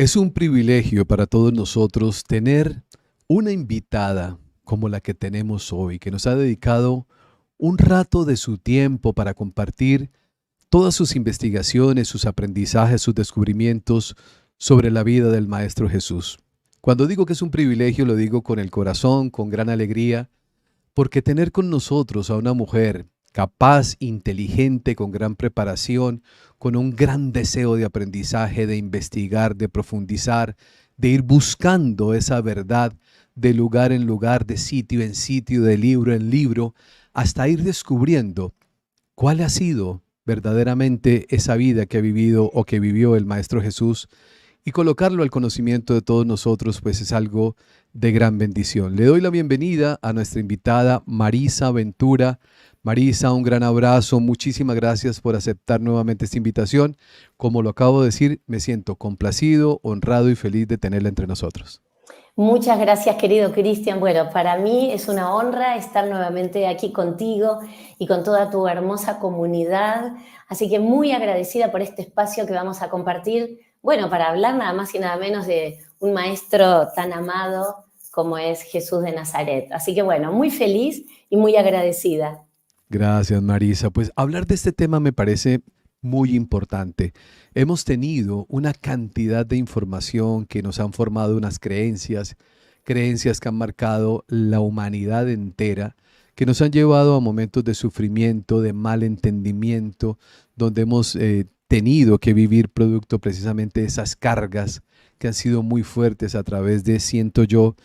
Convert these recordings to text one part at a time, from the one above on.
Es un privilegio para todos nosotros tener una invitada como la que tenemos hoy, que nos ha dedicado un rato de su tiempo para compartir todas sus investigaciones, sus aprendizajes, sus descubrimientos sobre la vida del Maestro Jesús. Cuando digo que es un privilegio, lo digo con el corazón, con gran alegría, porque tener con nosotros a una mujer capaz, inteligente, con gran preparación, con un gran deseo de aprendizaje, de investigar, de profundizar, de ir buscando esa verdad de lugar en lugar, de sitio en sitio, de libro en libro, hasta ir descubriendo cuál ha sido verdaderamente esa vida que ha vivido o que vivió el Maestro Jesús, y colocarlo al conocimiento de todos nosotros, pues es algo de gran bendición. Le doy la bienvenida a nuestra invitada Marisa Ventura. Marisa, un gran abrazo, muchísimas gracias por aceptar nuevamente esta invitación. Como lo acabo de decir, me siento complacido, honrado y feliz de tenerla entre nosotros. Muchas gracias, querido Cristian. Bueno, para mí es una honra estar nuevamente aquí contigo y con toda tu hermosa comunidad. Así que muy agradecida por este espacio que vamos a compartir, bueno, para hablar nada más y nada menos de un maestro tan amado como es Jesús de Nazaret. Así que bueno, muy feliz y muy agradecida. Gracias, Marisa. Pues hablar de este tema me parece muy importante. Hemos tenido una cantidad de información que nos han formado unas creencias, creencias que han marcado la humanidad entera, que nos han llevado a momentos de sufrimiento, de mal entendimiento, donde hemos tenido que vivir producto precisamente de esas cargas que han sido muy fuertes a través de, siento yo,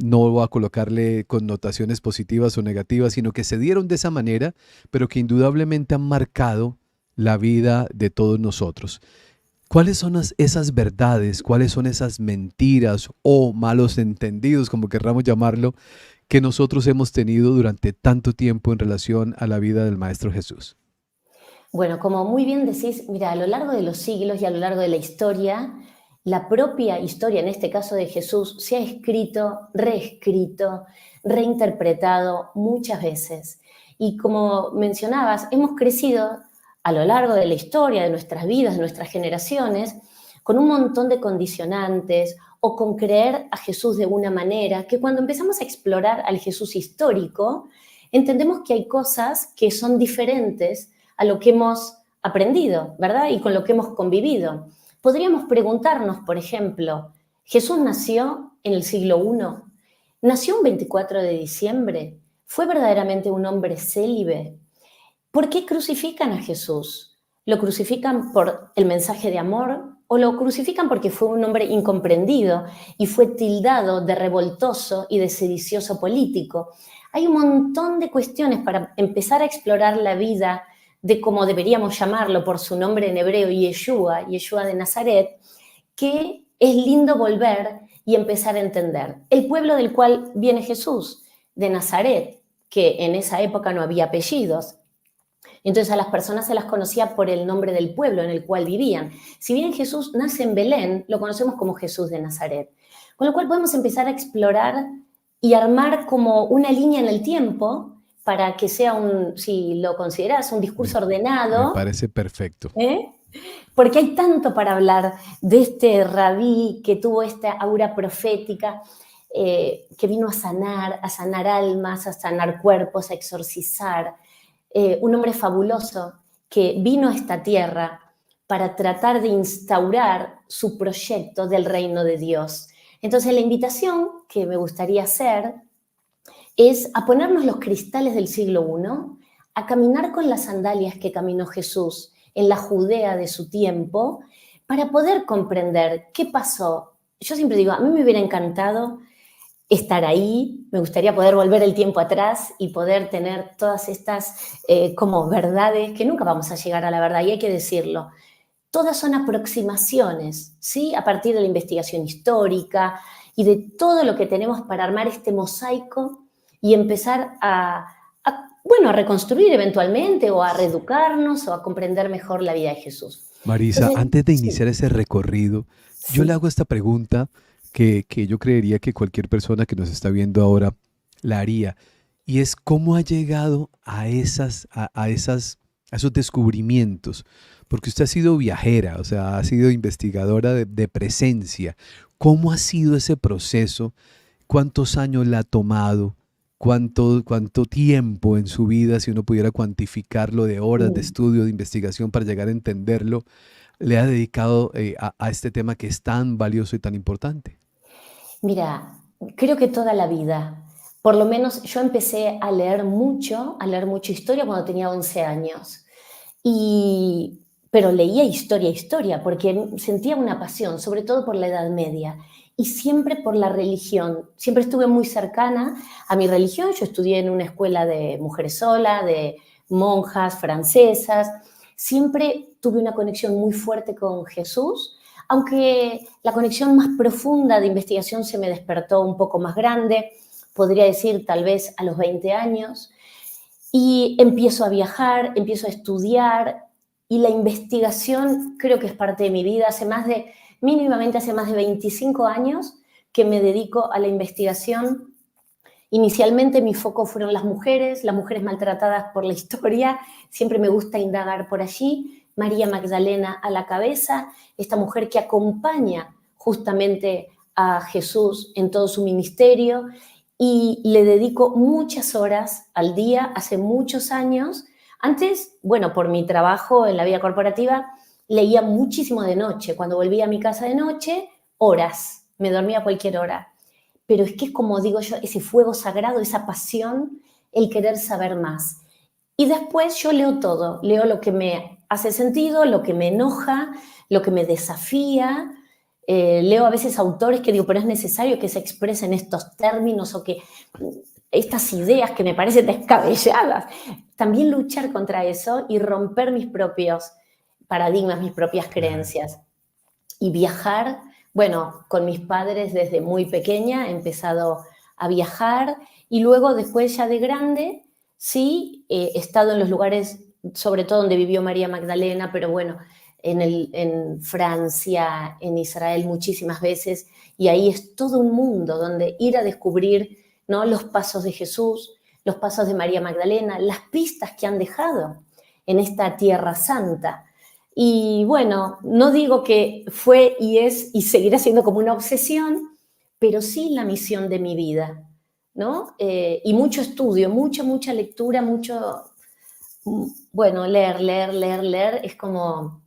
no voy a colocarle connotaciones positivas o negativas, sino que se dieron de esa manera, pero que indudablemente han marcado la vida de todos nosotros. ¿Cuáles son esas verdades, cuáles son esas mentiras o malos entendidos, como querramos llamarlo, que nosotros hemos tenido durante tanto tiempo en relación a la vida del Maestro Jesús? Bueno, como muy bien decís, mira, a lo largo de los siglos y a lo largo de la historia, la propia historia, en este caso de Jesús, se ha escrito, reescrito, reinterpretado muchas veces. Y como mencionabas, hemos crecido a lo largo de la historia, de nuestras vidas, de nuestras generaciones, con un montón de condicionantes o con creer a Jesús de una manera que cuando empezamos a explorar al Jesús histórico, entendemos que hay cosas que son diferentes a lo que hemos aprendido, ¿verdad? Y con lo que hemos convivido. Podríamos preguntarnos, por ejemplo, ¿Jesús nació en el siglo I? ¿Nació un 24 de diciembre? ¿Fue verdaderamente un hombre célibe? ¿Por qué crucifican a Jesús? ¿Lo crucifican por el mensaje de amor o lo crucifican porque fue un hombre incomprendido y fue tildado de revoltoso y de sedicioso político? Hay un montón de cuestiones para empezar a explorar la vida de cómo deberíamos llamarlo por su nombre en hebreo, Yeshua, Yeshua de Nazaret, que es lindo volver y empezar a entender. El pueblo del cual viene Jesús, de Nazaret, que en esa época no había apellidos. Entonces a las personas se las conocía por el nombre del pueblo en el cual vivían. Si bien Jesús nace en Belén, lo conocemos como Jesús de Nazaret. Con lo cual podemos empezar a explorar y armar como una línea en el tiempo para que sea si lo consideras, un discurso Me ordenado. parece perfecto. Porque hay tanto para hablar de este rabí que tuvo esta aura profética, que vino a sanar almas, a sanar cuerpos, a exorcizar. Un hombre fabuloso que vino a esta tierra para tratar de instaurar su proyecto del reino de Dios. Entonces la invitación que me gustaría hacer es a ponernos los cristales del siglo I, a caminar con las sandalias que caminó Jesús en la Judea de su tiempo, para poder comprender qué pasó. Yo siempre digo, a mí me hubiera encantado estar ahí, me gustaría poder volver el tiempo atrás y poder tener todas estas como verdades, que nunca vamos a llegar a la verdad, y hay que decirlo. Todas son aproximaciones, ¿sí? A partir de la investigación histórica y de todo lo que tenemos para armar este mosaico y empezar bueno, a reconstruir eventualmente o a reeducarnos o a comprender mejor la vida de Jesús. Marisa, Entonces, antes de sí, iniciar ese recorrido, yo le sí. hago esta pregunta que yo creería que cualquier persona que nos está viendo ahora la haría, y es cómo ha llegado a esos descubrimientos. porque usted ha sido viajera, o sea, ha sido investigadora de presencia. ¿Cómo ha sido ese proceso? ¿Cuántos años le ha tomado? ¿Cuánto tiempo en su vida, si uno pudiera cuantificarlo de horas de Mm. estudio, de investigación para llegar a entenderlo, le ha dedicado a este tema que es tan valioso y tan importante? Mira, creo que toda la vida. Por lo menos yo empecé a leer mucho historia cuando tenía 11 años. Y, pero leía historia, porque sentía una pasión, sobre todo por la Edad Media, y siempre por la religión. Siempre estuve muy cercana a mi religión. Yo estudié en una escuela de mujeres solas, de monjas francesas. Siempre tuve una conexión muy fuerte con Jesús, aunque la conexión más profunda de investigación se me despertó un poco más grande, podría decir tal vez a los 20 años. Y empiezo a viajar, empiezo a estudiar y la investigación creo que es parte de mi vida. Mínimamente hace más de 25 años que me dedico a la investigación. Inicialmente mi foco fueron las mujeres maltratadas por la historia. Siempre me gusta indagar por allí. María Magdalena a la cabeza, esta mujer que acompaña justamente a Jesús en todo su ministerio, y le dedico muchas horas al día, hace muchos años. Antes, bueno, por mi trabajo en la vida corporativa, leía muchísimo de noche. Cuando volvía a mi casa de noche, horas, me dormía a cualquier hora. Pero es que es como digo yo, ese fuego sagrado, esa pasión, el querer saber más. Y después yo leo todo, leo lo que me hace sentido, lo que me enoja, lo que me desafía. Leo a veces autores que digo, pero es necesario que se expresen estos términos o que estas ideas que me parecen descabelladas. También luchar contra eso y romper mis propios paradigmas, mis propias Claro. creencias. Y viajar, bueno, con mis padres desde muy pequeña he empezado a viajar, y luego después ya de grande, sí, he estado en los lugares, sobre todo donde vivió María Magdalena, pero bueno, en Francia, en Israel muchísimas veces, y ahí es todo un mundo donde ir a descubrir, ¿no?, los pasos de Jesús, los pasos de María Magdalena, las pistas que han dejado en esta tierra santa. Y bueno, no digo que fue y es y seguirá siendo como una obsesión, pero sí la misión de mi vida, ¿no? Y mucho estudio, mucha lectura, bueno, leer, es como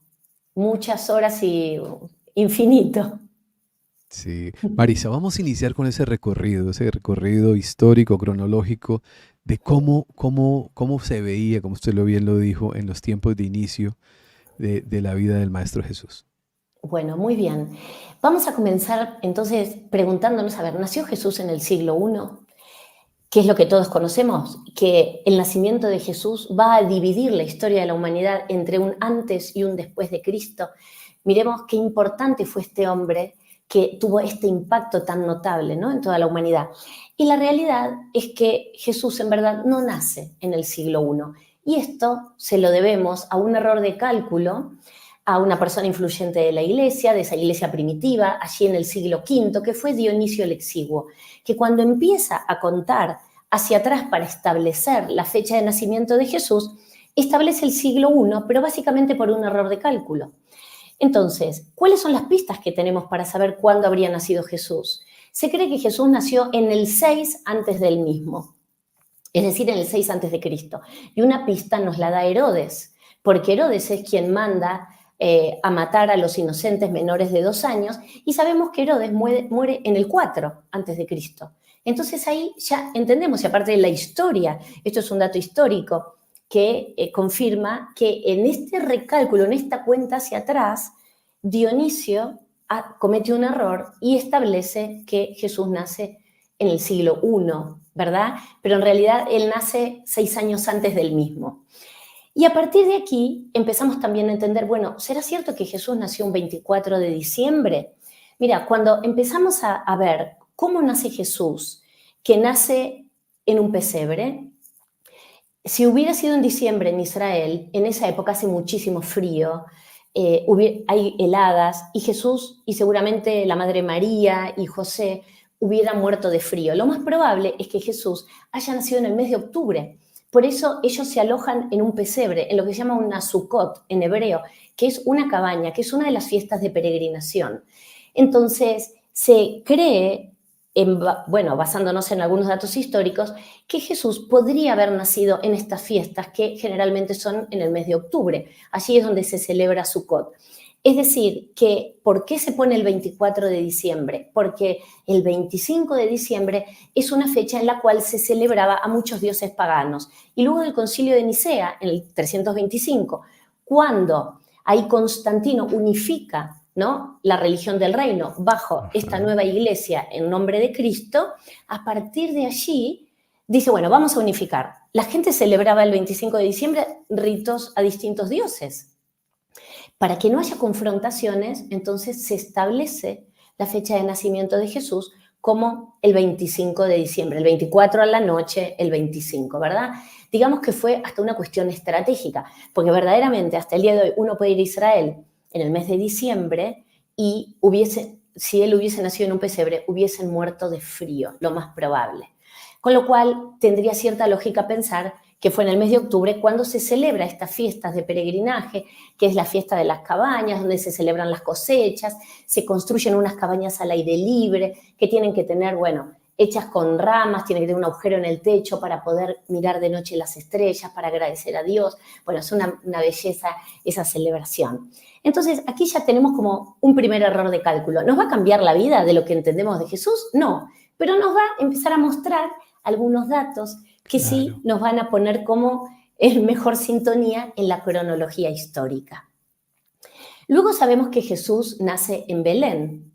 muchas horas y infinito. Sí. Marisa, vamos a iniciar con ese recorrido histórico, cronológico, de cómo se veía, como usted lo bien lo dijo, en los tiempos de inicio de la vida del Maestro Jesús. Bueno, muy bien. Vamos a comenzar entonces preguntándonos, a ver, ¿nació Jesús en el siglo I? Que es lo que todos conocemos, que el nacimiento de Jesús va a dividir la historia de la humanidad entre un antes y un después de Cristo. Miremos qué importante fue este hombre que tuvo este impacto tan notable, ¿no?, en toda la humanidad. Y la realidad es que Jesús en verdad no nace en el siglo I. Y esto se lo debemos a un error de cálculo, a una persona influyente de la iglesia, de esa iglesia primitiva, allí en el siglo V, que fue Dionisio el Exiguo, que cuando empieza a contar hacia atrás para establecer la fecha de nacimiento de Jesús, establece el siglo I, pero básicamente por un error de cálculo. Entonces, ¿cuáles son las pistas que tenemos para saber cuándo habría nacido Jesús? Se cree que Jesús nació en el 6 antes del mismo, es decir, en el 6 antes de Cristo. Y una pista nos la da Herodes, porque Herodes es quien manda a matar a los inocentes menores de 2 años, y sabemos que Herodes muere en el 4 antes de Cristo. Entonces ahí ya entendemos, y aparte de la historia, esto es un dato histórico que confirma que en este recálculo, en esta cuenta hacia atrás, Dionisio comete un error y establece que Jesús nace en el siglo I, ¿verdad? Pero en realidad él nace 6 años antes del mismo. Y a partir de aquí empezamos también a entender, bueno, ¿será cierto que Jesús nació un 24 de diciembre? Mira, cuando empezamos a ver cómo nace Jesús, que nace en un pesebre, si hubiera sido en diciembre en Israel, en esa época hace muchísimo frío, hay heladas, y Jesús y seguramente la Madre María y José hubieran muerto de frío. Lo más probable es que Jesús haya nacido en el mes de octubre, Por eso ellos se alojan en un pesebre, en lo que se llama una sukkot en hebreo, que es una cabaña, que es una de las fiestas de peregrinación. Entonces, se cree, basándonos en algunos datos históricos, que Jesús podría haber nacido en estas fiestas que generalmente son en el mes de octubre. Allí es donde se celebra Sukkot. Es decir, que ¿por qué se pone el 24 de diciembre? Porque el 25 de diciembre es una fecha en la cual se celebraba a muchos dioses paganos. Y luego del Concilio de Nicea, en el 325, cuando ahí Constantino unifica, ¿no?, la religión del reino bajo esta nueva iglesia en nombre de Cristo, a partir de allí dice, bueno, vamos a unificar. La gente celebraba el 25 de diciembre ritos a distintos dioses. Para que no haya confrontaciones, entonces se establece la fecha de nacimiento de Jesús como el 25 de diciembre, el 24 a la noche, el 25, ¿verdad? Digamos que fue hasta una cuestión estratégica, porque verdaderamente hasta el día de hoy uno puede ir a Israel en el mes de diciembre y si él hubiese nacido en un pesebre, hubiesen muerto de frío, lo más probable. Con lo cual tendría cierta lógica pensar que fue en el mes de octubre cuando se celebra estas fiestas de peregrinaje, que es la fiesta de las cabañas, donde se celebran las cosechas, se construyen unas cabañas al aire libre, que tienen que tener, hechas con ramas, tienen que tener un agujero en el techo para poder mirar de noche las estrellas, para agradecer a Dios. Bueno, es una belleza esa celebración. Entonces, aquí ya tenemos como un primer error de cálculo. ¿Nos va a cambiar la vida de lo que entendemos de Jesús? No, pero nos va a empezar a mostrar algunos datos que sí nos van a poner como en mejor sintonía en la cronología histórica. Luego sabemos que Jesús nace en Belén,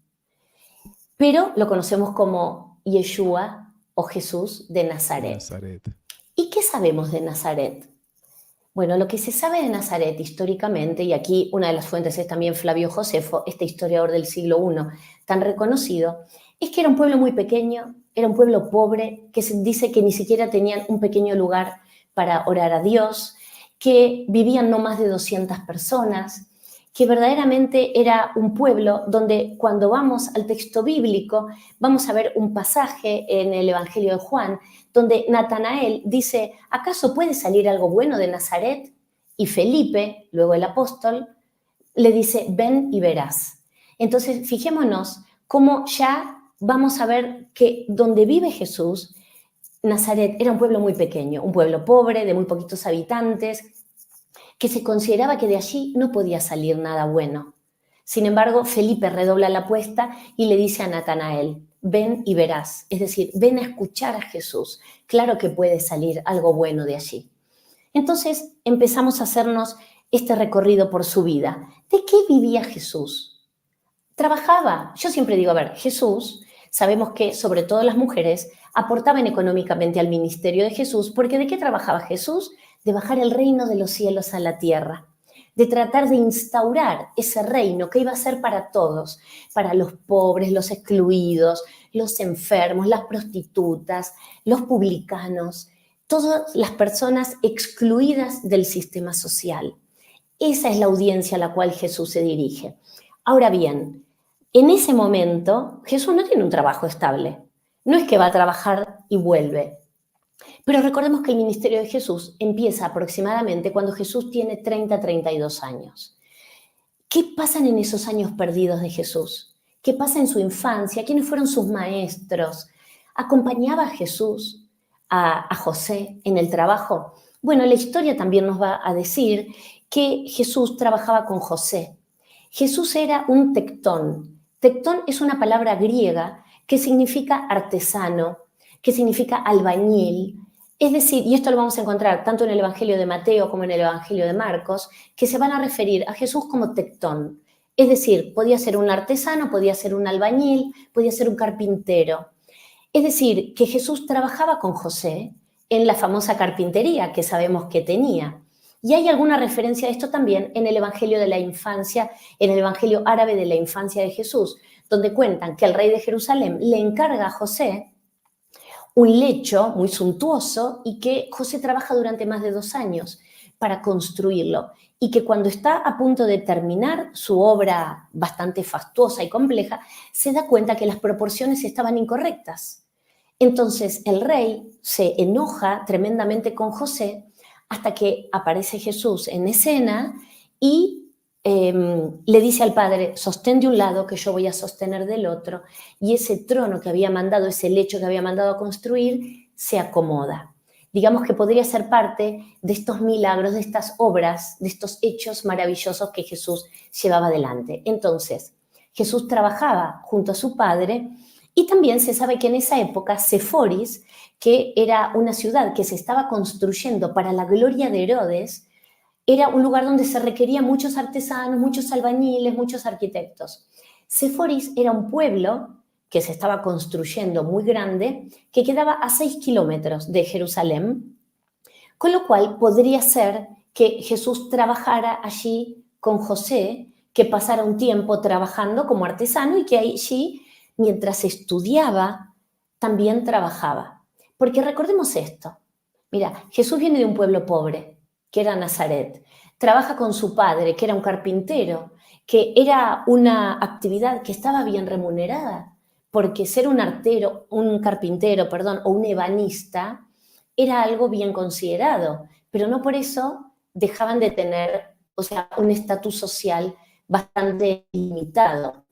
pero lo conocemos como Yeshua o Jesús de Nazaret. ¿Y qué sabemos de Nazaret? Bueno, lo que se sabe de Nazaret históricamente, y aquí una de las fuentes es también Flavio Josefo, este historiador del siglo I tan reconocido, es que era un pueblo muy pequeño, era un pueblo pobre, que se dice que ni siquiera tenían un pequeño lugar para orar a Dios, que vivían no más de 200 personas, que verdaderamente era un pueblo donde cuando vamos al texto bíblico vamos a ver un pasaje en el Evangelio de Juan donde Natanael dice, ¿acaso puede salir algo bueno de Nazaret? Y Felipe, luego el apóstol, le dice, ven y verás. Entonces, fijémonos cómo ya vamos a ver que donde vive Jesús, Nazaret era un pueblo muy pequeño, un pueblo pobre, de muy poquitos habitantes, que se consideraba que de allí no podía salir nada bueno. Sin embargo, Felipe redobla la apuesta y le dice a Natanael, ven y verás, es decir, ven a escuchar a Jesús, claro que puede salir algo bueno de allí. Entonces empezamos a hacernos este recorrido por su vida. ¿De qué vivía Jesús? Trabajaba. Yo siempre digo, Jesús, sabemos que sobre todo las mujeres aportaban económicamente al ministerio de Jesús, porque ¿de qué trabajaba Jesús? De bajar el reino de los cielos a la tierra, de tratar de instaurar ese reino que iba a ser para todos, para los pobres, los excluidos, los enfermos, las prostitutas, los publicanos, todas las personas excluidas del sistema social. Esa es la audiencia a la cual Jesús se dirige. Ahora bien, en ese momento Jesús no tiene un trabajo estable. No es que va a trabajar y vuelve. Pero recordemos que el ministerio de Jesús empieza aproximadamente cuando Jesús tiene 32 años. ¿Qué pasan en esos años perdidos de Jesús? ¿Qué pasa en su infancia? ¿Quiénes fueron sus maestros? ¿Acompañaba a Jesús, a José en el trabajo? Bueno, la historia también nos va a decir que Jesús trabajaba con José. Jesús era un tectón. Tectón es una palabra griega que significa artesano, que significa albañil. Es decir, y esto lo vamos a encontrar tanto en el Evangelio de Mateo como en el Evangelio de Marcos, que se van a referir a Jesús como tectón. Es decir, podía ser un artesano, podía ser un albañil, podía ser un carpintero. Es decir, que Jesús trabajaba con José en la famosa carpintería que sabemos que tenía. Y hay alguna referencia a esto también en el Evangelio de la infancia, en el Evangelio árabe de la infancia de Jesús, donde cuentan que el rey de Jerusalén le encarga a José un lecho muy suntuoso y que José trabaja durante más de 2 años para construirlo y que cuando está a punto de terminar su obra bastante fastuosa y compleja, se da cuenta que las proporciones estaban incorrectas. Entonces el rey se enoja tremendamente con José hasta que aparece Jesús en escena y le dice al padre, sostén de un lado que yo voy a sostener del otro, y ese trono que había mandado, ese lecho que había mandado a construir, se acomoda. Digamos que podría ser parte de estos milagros, de estas obras, de estos hechos maravillosos que Jesús llevaba adelante. Entonces, Jesús trabajaba junto a su padre y también se sabe que en esa época Seforis, que era una ciudad que se estaba construyendo para la gloria de Herodes, era un lugar donde se requerían muchos artesanos, muchos albañiles, muchos arquitectos. Seforis era un pueblo que se estaba construyendo muy grande, que quedaba a 6 kilómetros de Jerusalén, con lo cual podría ser que Jesús trabajara allí con José, que pasara un tiempo trabajando como artesano y que allí, mientras estudiaba, también trabajaba. Porque recordemos esto, mira, Jesús viene de un pueblo pobre, que era Nazaret, trabaja con su padre, que era un carpintero, que era una actividad que estaba bien remunerada, porque ser un carpintero, o un ebanista era algo bien considerado, pero no por eso dejaban de tener, o sea, un estatus social bastante limitado.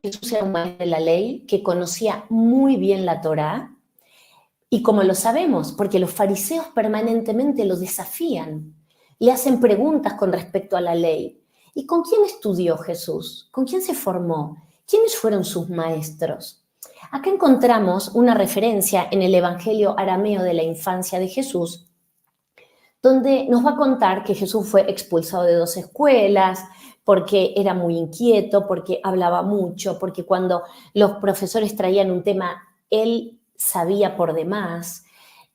Jesús era un maestro de la ley que conocía muy bien la Torá, y como lo sabemos, porque los fariseos permanentemente lo desafían, le hacen preguntas con respecto a la ley. ¿Y con quién estudió Jesús? ¿Con quién se formó? ¿Quiénes fueron sus maestros? Acá encontramos una referencia en el Evangelio arameo de la infancia de Jesús, donde nos va a contar que Jesús fue expulsado de 2 escuelas, porque era muy inquieto, porque hablaba mucho, porque cuando los profesores traían un tema, él sabía por demás,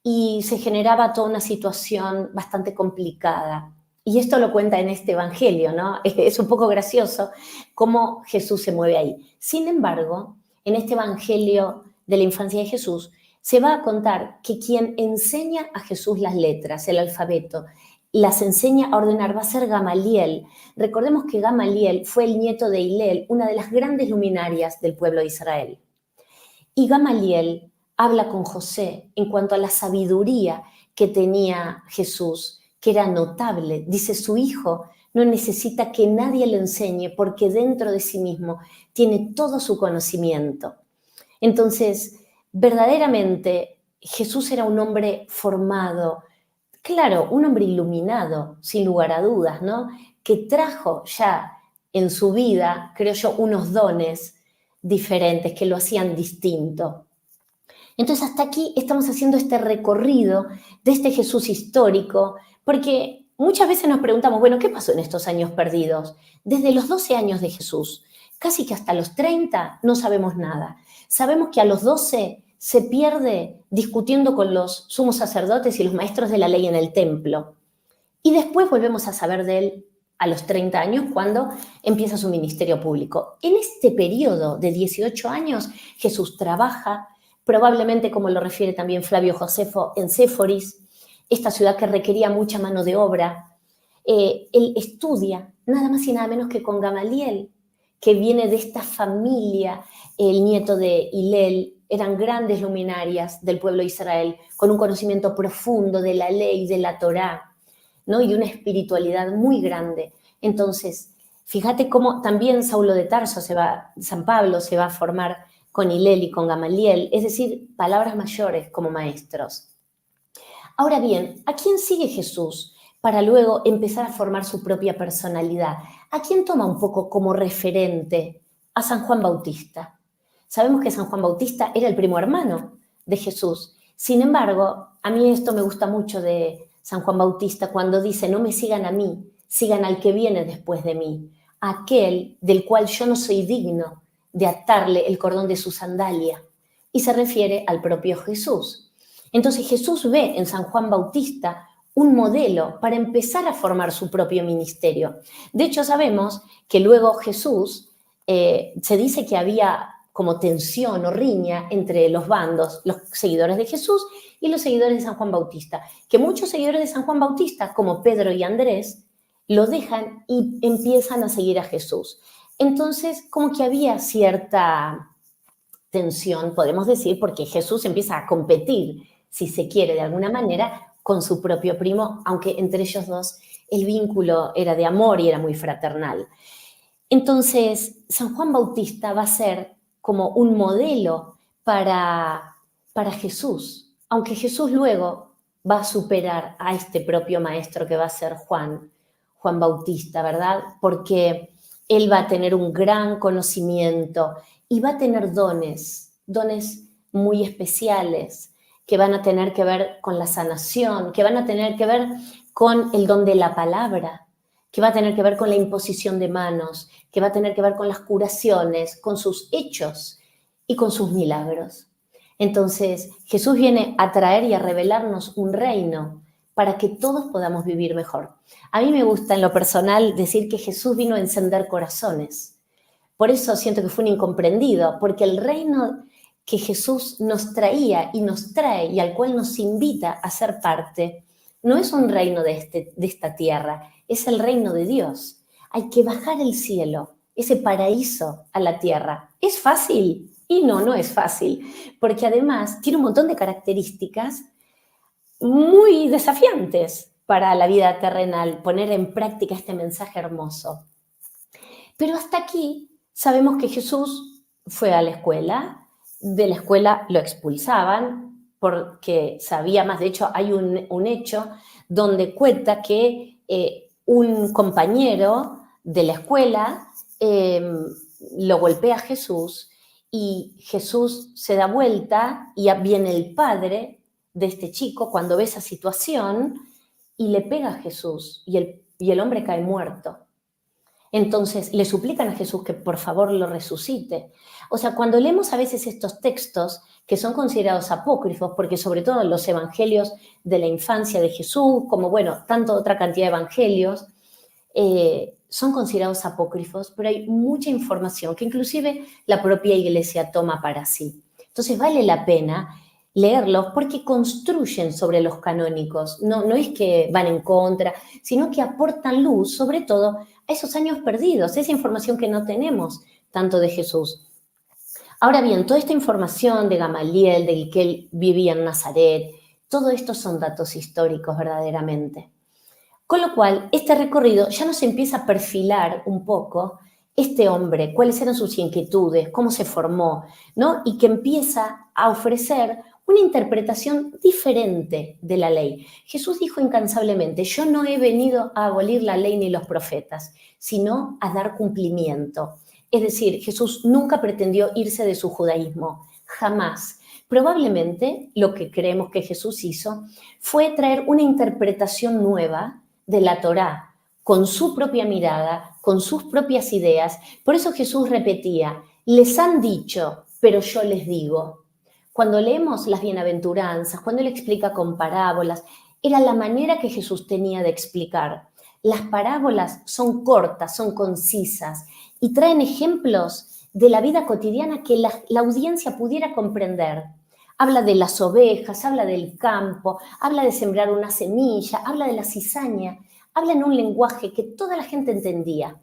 y se generaba toda una situación bastante complicada. Y esto lo cuenta en este Evangelio, ¿no? Es un poco gracioso cómo Jesús se mueve ahí. Sin embargo, en este Evangelio de la infancia de Jesús, se va a contar que quien enseña a Jesús las letras, el alfabeto, las enseña a ordenar, va a ser Gamaliel. Recordemos que Gamaliel fue el nieto de Hillel, una de las grandes luminarias del pueblo de Israel. Y Gamaliel habla con José en cuanto a la sabiduría que tenía Jesús, que era notable. Dice, su hijo no necesita que nadie le enseñe porque dentro de sí mismo tiene todo su conocimiento. Entonces, verdaderamente Jesús era un hombre formado, claro, un hombre iluminado, sin lugar a dudas, ¿no? Que trajo ya en su vida, creo yo, unos dones diferentes que lo hacían distinto. Entonces, hasta aquí estamos haciendo este recorrido de este Jesús histórico, porque muchas veces nos preguntamos, bueno, ¿qué pasó en estos años perdidos? Desde los 12 años de Jesús, casi que hasta los 30 no sabemos nada. Sabemos que a los 12 se pierde discutiendo con los sumos sacerdotes y los maestros de la ley en el templo. Y después volvemos a saber de él a los 30 años, cuando empieza su ministerio público. En este periodo de 18 años, Jesús trabaja, probablemente, como lo refiere también Flavio Josefo, en Séforis, esta ciudad que requería mucha mano de obra. Él estudia nada más y nada menos que con Gamaliel, que viene de esta familia, el nieto de Hillel, eran grandes luminarias del pueblo de Israel, con un conocimiento profundo de la ley, de la Torá, ¿no? Y de una espiritualidad muy grande. Entonces, fíjate cómo también Saulo de Tarso San Pablo se va a formar con Hillel y con Gamaliel, es decir, palabras mayores como maestros. Ahora bien, ¿a quién sigue Jesús para luego empezar a formar su propia personalidad? ¿A quién toma un poco como referente? A San Juan Bautista. Sabemos que San Juan Bautista era el primo hermano de Jesús. Sin embargo, a mí esto me gusta mucho de San Juan Bautista cuando dice, no me sigan a mí, sigan al que viene después de mí, aquel del cual yo no soy digno de atarle el cordón de su sandalia. Y se refiere al propio Jesús. Entonces Jesús ve en San Juan Bautista un modelo para empezar a formar su propio ministerio. De hecho, sabemos que luego Jesús, se dice que había como tensión o riña entre los bandos, los seguidores de Jesús y los seguidores de San Juan Bautista, que muchos seguidores de San Juan Bautista, como Pedro y Andrés, lo dejan y empiezan a seguir a Jesús. Entonces, como que había cierta tensión, podemos decir, porque Jesús empieza a competir, si se quiere, de alguna manera, con su propio primo, aunque entre ellos dos el vínculo era de amor y era muy fraternal. Entonces, San Juan Bautista va a ser como un modelo para Jesús, aunque Jesús luego va a superar a este propio maestro que va a ser Juan Bautista, ¿verdad? Porque él va a tener un gran conocimiento y va a tener dones muy especiales que van a tener que ver con la sanación, que van a tener que ver con el don de la palabra, que va a tener que ver con la imposición de manos, que va a tener que ver con las curaciones, con sus hechos y con sus milagros. Entonces, Jesús viene a traer y a revelarnos un reino para que todos podamos vivir mejor. A mí me gusta en lo personal decir que Jesús vino a encender corazones. Por eso siento que fue un incomprendido, porque el reino que Jesús nos traía y nos trae y al cual nos invita a ser parte, no es un reino de esta tierra, es el reino de Dios. Hay que bajar el cielo, ese paraíso a la tierra. ¿Es fácil? Y no es fácil, porque además tiene un montón de características muy desafiantes para la vida terrenal, poner en práctica este mensaje hermoso. Pero hasta aquí sabemos que Jesús fue a la escuela, de la escuela lo expulsaban porque sabía más. De hecho, hay un hecho donde cuenta que un compañero de la escuela lo golpea a Jesús y Jesús se da vuelta y viene el padre de este chico cuando ve esa situación y le pega a Jesús y el hombre cae muerto. Entonces le suplican a Jesús que por favor lo resucite. O sea, cuando leemos a veces estos textos que son considerados apócrifos, porque sobre todo los evangelios de la infancia de Jesús, como bueno, tanto otra cantidad de evangelios, son considerados apócrifos, pero hay mucha información que inclusive la propia iglesia toma para sí. Entonces vale la pena leerlos porque construyen sobre los canónicos, no es que van en contra, sino que aportan luz, sobre todo, a esos años perdidos, esa información que no tenemos tanto de Jesús. Ahora bien, toda esta información de Gamaliel, del que él vivía en Nazaret, todo esto son datos históricos verdaderamente. Con lo cual, este recorrido ya nos empieza a perfilar un poco este hombre, cuáles eran sus inquietudes, cómo se formó, ¿no? Y que empieza a ofrecer una interpretación diferente de la ley. Jesús dijo incansablemente, yo no he venido a abolir la ley ni los profetas, sino a dar cumplimiento. Es decir, Jesús nunca pretendió irse de su judaísmo, jamás. Probablemente lo que creemos que Jesús hizo fue traer una interpretación nueva de la Torá, con su propia mirada, con sus propias ideas. Por eso Jesús repetía, les han dicho, pero yo les digo. Cuando leemos las bienaventuranzas, cuando él explica con parábolas, era la manera que Jesús tenía de explicar. Las parábolas son cortas, son concisas y traen ejemplos de la vida cotidiana que la audiencia pudiera comprender. Habla de las ovejas, habla del campo, habla de sembrar una semilla, habla de la cizaña, habla en un lenguaje que toda la gente entendía.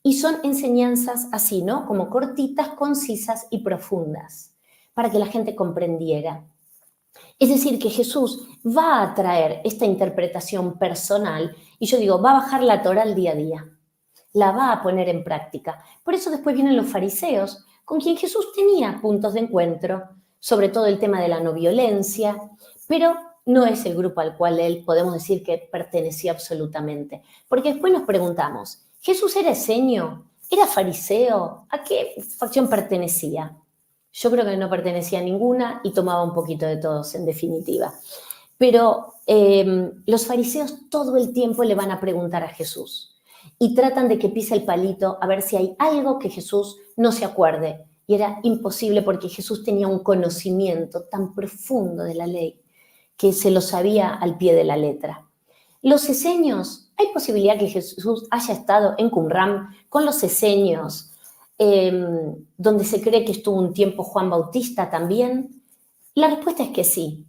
Y son enseñanzas así, ¿no? Como cortitas, concisas y profundas, para que la gente comprendiera. Es decir, que Jesús va a traer esta interpretación personal y yo digo, va a bajar la Torá al día a día, la va a poner en práctica. Por eso después vienen los fariseos, con quien Jesús tenía puntos de encuentro, sobre todo el tema de la no violencia, pero no es el grupo al cual él podemos decir que pertenecía absolutamente. Porque después nos preguntamos, ¿Jesús era esenio? ¿Era fariseo? ¿A qué facción pertenecía? Yo creo que no pertenecía a ninguna y tomaba un poquito de todos, en definitiva. Pero los fariseos todo el tiempo le van a preguntar a Jesús y tratan de que pise el palito a ver si hay algo que Jesús no se acuerde. Y era imposible porque Jesús tenía un conocimiento tan profundo de la ley que se lo sabía al pie de la letra. Los esenios, ¿hay posibilidad que Jesús haya estado en Qumran con los esenios, donde se cree que estuvo un tiempo Juan Bautista también? La respuesta es que sí,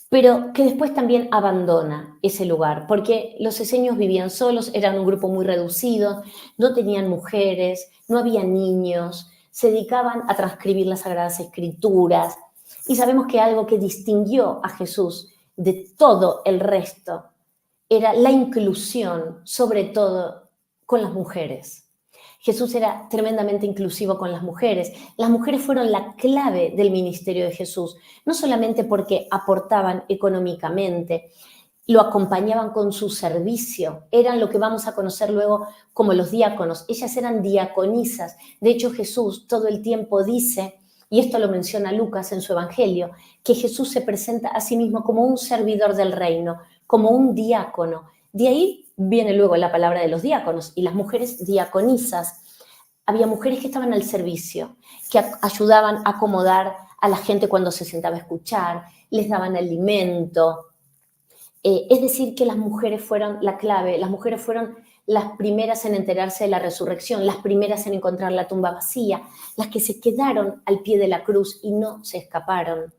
pero que después también abandona ese lugar, porque los esenios vivían solos, eran un grupo muy reducido, no tenían mujeres, no había niños, se dedicaban a transcribir las Sagradas Escrituras. Y sabemos que algo que distinguió a Jesús de todo el resto era la inclusión, sobre todo con las mujeres. Jesús era tremendamente inclusivo con las mujeres. Las mujeres fueron la clave del ministerio de Jesús, no solamente porque aportaban económicamente, lo acompañaban con su servicio, eran lo que vamos a conocer luego como los diáconos. Ellas eran diaconisas. De hecho, Jesús todo el tiempo dice, y esto lo menciona Lucas en su Evangelio, que Jesús se presenta a sí mismo como un servidor del reino, como un diácono. De ahí viene luego la palabra de los diáconos y las mujeres diaconisas. Había mujeres que estaban al servicio, que ayudaban a acomodar a la gente cuando se sentaba a escuchar, les daban alimento. Es decir, que las mujeres fueron la clave, las mujeres fueron las primeras en enterarse de la resurrección, las primeras en encontrar la tumba vacía, las que se quedaron al pie de la cruz y no se escaparon.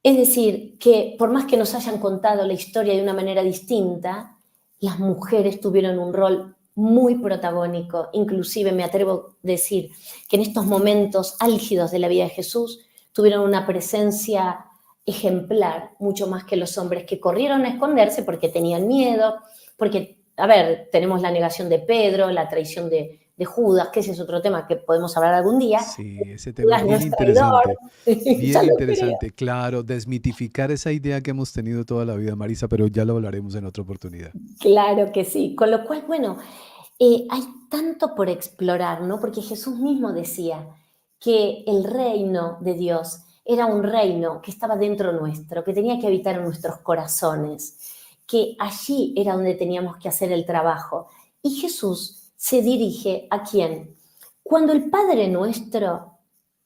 Es decir, que por más que nos hayan contado la historia de una manera distinta, las mujeres tuvieron un rol muy protagónico. Inclusive me atrevo a decir que en estos momentos álgidos de la vida de Jesús tuvieron una presencia ejemplar, mucho más que los hombres que corrieron a esconderse porque tenían miedo, porque, a ver, tenemos la negación de Pedro, la traición de Judas, que ese es otro tema que podemos hablar algún día. Sí, ese tema es Judas no bien es traidor, interesante. ya Bien lo creo. interesante, claro, desmitificar esa idea que hemos tenido toda la vida, Marisa, pero ya lo hablaremos en otra oportunidad. Claro que sí. Con lo cual, bueno, hay tanto por explorar, ¿no? Porque Jesús mismo decía que el reino de Dios era un reino que estaba dentro nuestro, que tenía que habitar en nuestros corazones, que allí era donde teníamos que hacer el trabajo. Y Jesús se dirige ¿a quién? Cuando el Padre Nuestro,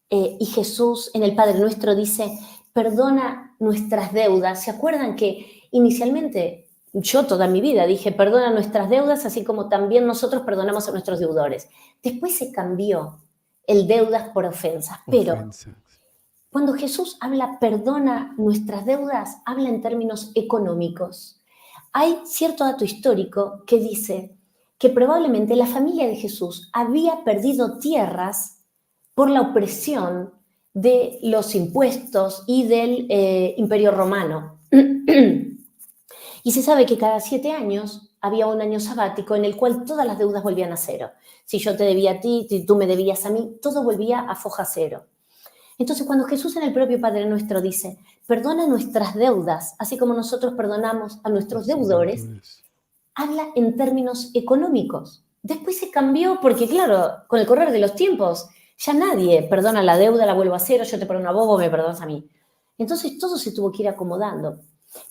y Jesús en el Padre Nuestro dice, perdona nuestras deudas. ¿Se acuerdan que inicialmente yo toda mi vida dije, perdona nuestras deudas, así como también nosotros perdonamos a nuestros deudores? Después se cambió el deudas por ofensas, pero Ofensas. cuando Jesús habla perdona nuestras deudas, habla en términos económicos. Hay cierto dato histórico que dice que probablemente la familia de Jesús había perdido tierras por la opresión de los impuestos y del Imperio Romano. Y se sabe que cada 7 años había un año sabático en el cual todas las deudas volvían a cero. Si yo te debía a ti, si tú me debías a mí, todo volvía a foja cero. Entonces, cuando Jesús en el propio Padre Nuestro dice, perdona nuestras deudas, así como nosotros perdonamos a nuestros Nuestros deudores, deudores. habla en términos económicos. Después se cambió porque, claro, con el correr de los tiempos, ya nadie perdona la deuda, la vuelvo a cero, yo te perdono a vos, me perdonas a mí. Entonces todo se tuvo que ir acomodando.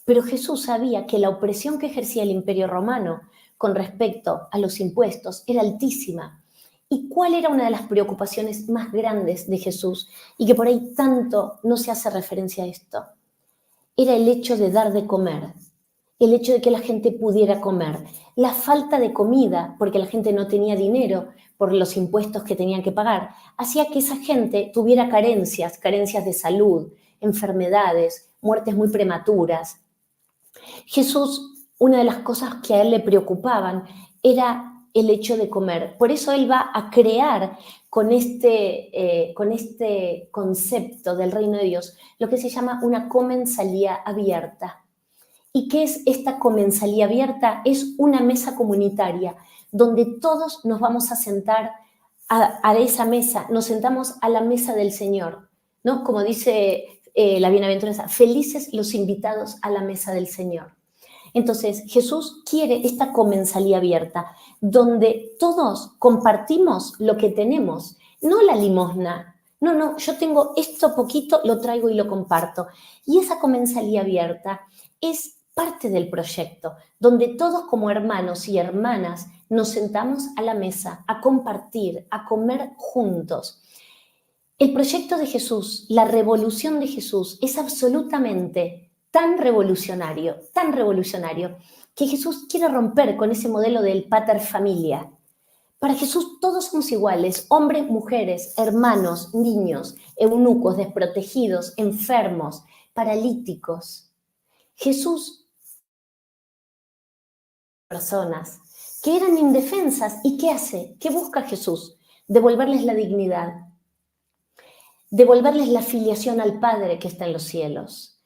Pero Jesús sabía que la opresión que ejercía el Imperio Romano con respecto a los impuestos era altísima. ¿Y cuál era una de las preocupaciones más grandes de Jesús? Y que por ahí tanto no se hace referencia a esto. Era el hecho de dar de comer, el hecho de que la gente pudiera comer, la falta de comida, porque la gente no tenía dinero por los impuestos que tenían que pagar, hacía que esa gente tuviera carencias, carencias de salud, enfermedades, muertes muy prematuras. Jesús, una de las cosas que a él le preocupaban era el hecho de comer. Por eso él va a crear con este concepto del reino de Dios lo que se llama una comensalía abierta. ¿Y qué es esta comensalía abierta? Es una mesa comunitaria donde todos nos vamos a sentar a esa mesa, nos sentamos a la mesa del Señor, ¿no? Como dice la bienaventuranza, felices los invitados a la mesa del Señor. Entonces, Jesús quiere esta comensalía abierta, donde todos compartimos lo que tenemos, no la limosna. No, yo tengo esto poquito, lo traigo y lo comparto. Y esa comensalía abierta es parte del proyecto, donde todos como hermanos y hermanas nos sentamos a la mesa a compartir, a comer juntos. El proyecto de Jesús, la revolución de Jesús es absolutamente tan revolucionario, que Jesús quiere romper con ese modelo del pater familia. Para Jesús todos somos iguales, hombres, mujeres, hermanos, niños, eunucos, desprotegidos, enfermos, paralíticos. Jesús, personas que eran indefensas, ¿y qué hace? ¿Qué busca Jesús? Devolverles la dignidad. devolverles la filiación al Padre que está en los cielos.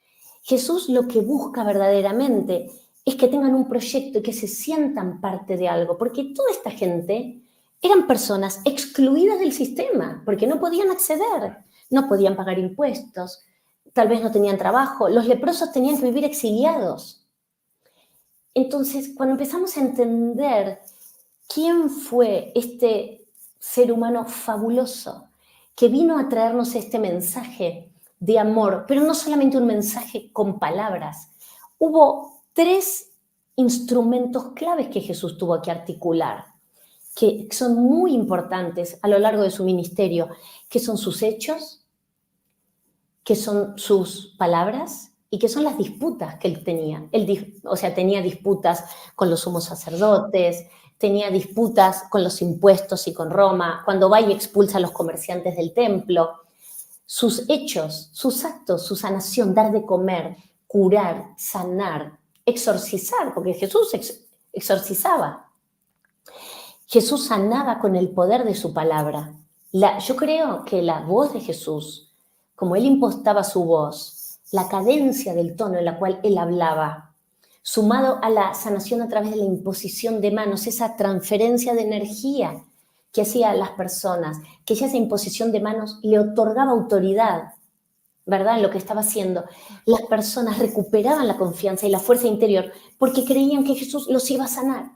Jesús lo que busca verdaderamente es que tengan un proyecto y que se sientan parte de algo, porque toda esta gente eran personas excluidas del sistema, porque no podían acceder, no podían pagar impuestos, tal vez no tenían trabajo, los leprosos tenían que vivir exiliados. Entonces, cuando empezamos a entender quién fue este ser humano fabuloso que vino a traernos este mensaje de amor, pero no solamente un mensaje con palabras, hubo 3 instrumentos claves que Jesús tuvo que articular, que son muy importantes a lo largo de su ministerio, que son sus hechos, que son sus palabras y que son las disputas que él tenía. O sea, tenía disputas con los sumos sacerdotes, tenía disputas con los impuestos y con Roma, cuando va y expulsa a los comerciantes del templo. Sus hechos, sus actos, su sanación, dar de comer, curar, sanar, exorcizar, porque Jesús exorcizaba. Jesús sanaba con el poder de su palabra. Yo creo que la voz de Jesús, como él impostaba su voz, la cadencia del tono en la cual él hablaba, sumado a la sanación a través de la imposición de manos, esa transferencia de energía que hacía a las personas, que esa imposición de manos le otorgaba autoridad, ¿verdad? En lo que estaba haciendo. Las personas recuperaban la confianza y la fuerza interior porque creían que Jesús los iba a sanar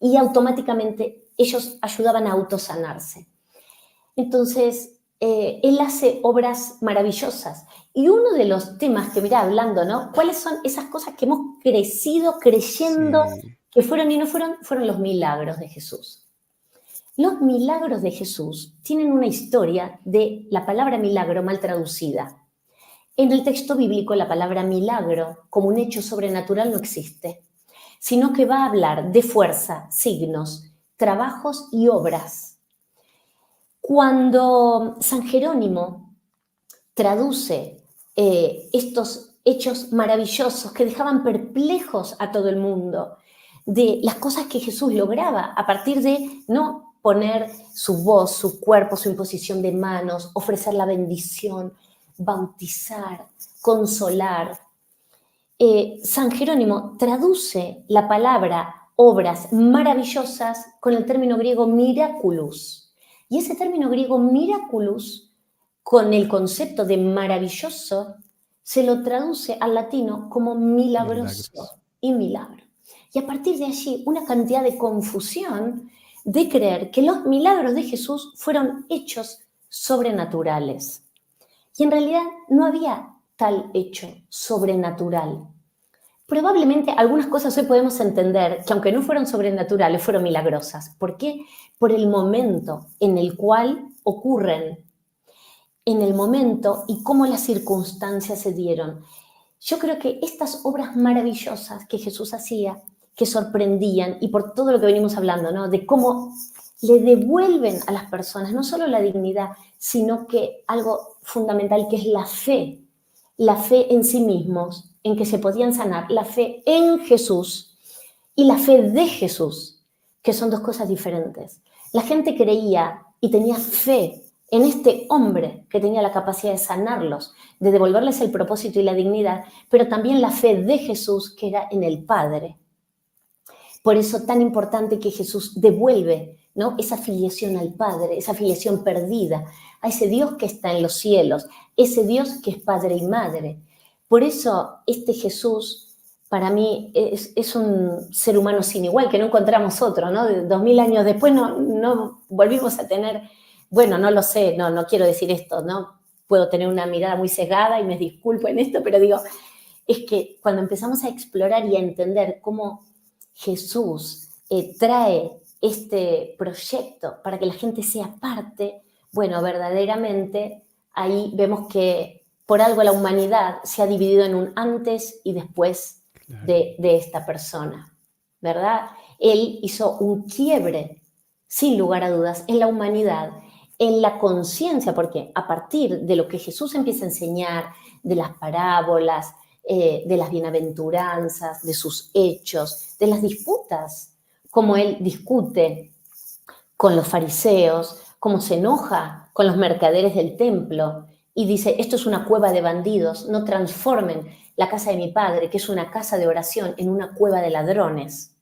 y automáticamente ellos ayudaban a autosanarse. Entonces, él hace obras maravillosas. Y uno de los temas que, mira, hablando, ¿no? ¿Cuáles son esas cosas que hemos crecido creyendo Sí, que fueron y no fueron? Fueron los milagros de Jesús. Los milagros de Jesús tienen una historia de la palabra milagro mal traducida. En el texto bíblico, la palabra milagro como un hecho sobrenatural no existe, sino que va a hablar de fuerza, signos, trabajos y obras. Cuando San Jerónimo traduce estos hechos maravillosos que dejaban perplejos a todo el mundo, de las cosas que Jesús lograba a partir de no poner su voz, su cuerpo, su imposición de manos, ofrecer la bendición, bautizar, consolar. San Jerónimo traduce la palabra obras maravillosas con el término griego miraculous. Y ese término griego miraculous, con el concepto de maravilloso, se lo traduce al latino como milagroso milagros. y milagro. Y a partir de allí, una cantidad de confusión de creer que los milagros de Jesús fueron hechos sobrenaturales. Y en realidad no había tal hecho sobrenatural. Probablemente algunas cosas hoy podemos entender que aunque no fueron sobrenaturales, fueron milagrosas. ¿Por qué? Por el momento en el cual ocurren, en el momento y cómo las circunstancias se dieron. Yo creo que estas obras maravillosas que Jesús hacía, que sorprendían, y por todo lo que venimos hablando, ¿no? De cómo le devuelven a las personas no solo la dignidad, sino que algo fundamental que es la fe en sí mismos, en que se podían sanar, la fe en Jesús y la fe de Jesús, que son dos cosas diferentes. La gente creía y tenía fe en este hombre que tenía la capacidad de sanarlos, de devolverles el propósito y la dignidad, pero también la fe de Jesús que era en el Padre. Por eso tan importante que Jesús devuelve, ¿no? Esa filiación al Padre, esa filiación perdida, a ese Dios que está en los cielos, ese Dios que es Padre y Madre. Por eso este Jesús, para mí, es un ser humano sin igual, que no encontramos otro, ¿no? 2000 años después no volvimos a tener, bueno, no lo sé, no quiero decir esto, ¿no? Puedo tener una mirada muy sesgada y me disculpo en esto, pero digo, es que cuando empezamos a explorar y a entender cómo Jesús trae este proyecto para que la gente sea parte, bueno, verdaderamente ahí vemos que por algo la humanidad se ha dividido en un antes y después Claro. de esta persona, ¿verdad? Él hizo un quiebre, sin lugar a dudas, en la humanidad, en la conciencia, porque a partir de lo que Jesús empieza a enseñar, de las parábolas, de las bienaventuranzas, de sus hechos, de las disputas, cómo él discute con los fariseos, cómo se enoja con los mercaderes del templo, y dice, esto es una cueva de bandidos, no transformen la casa de mi padre, que es una casa de oración, en una cueva de ladrones.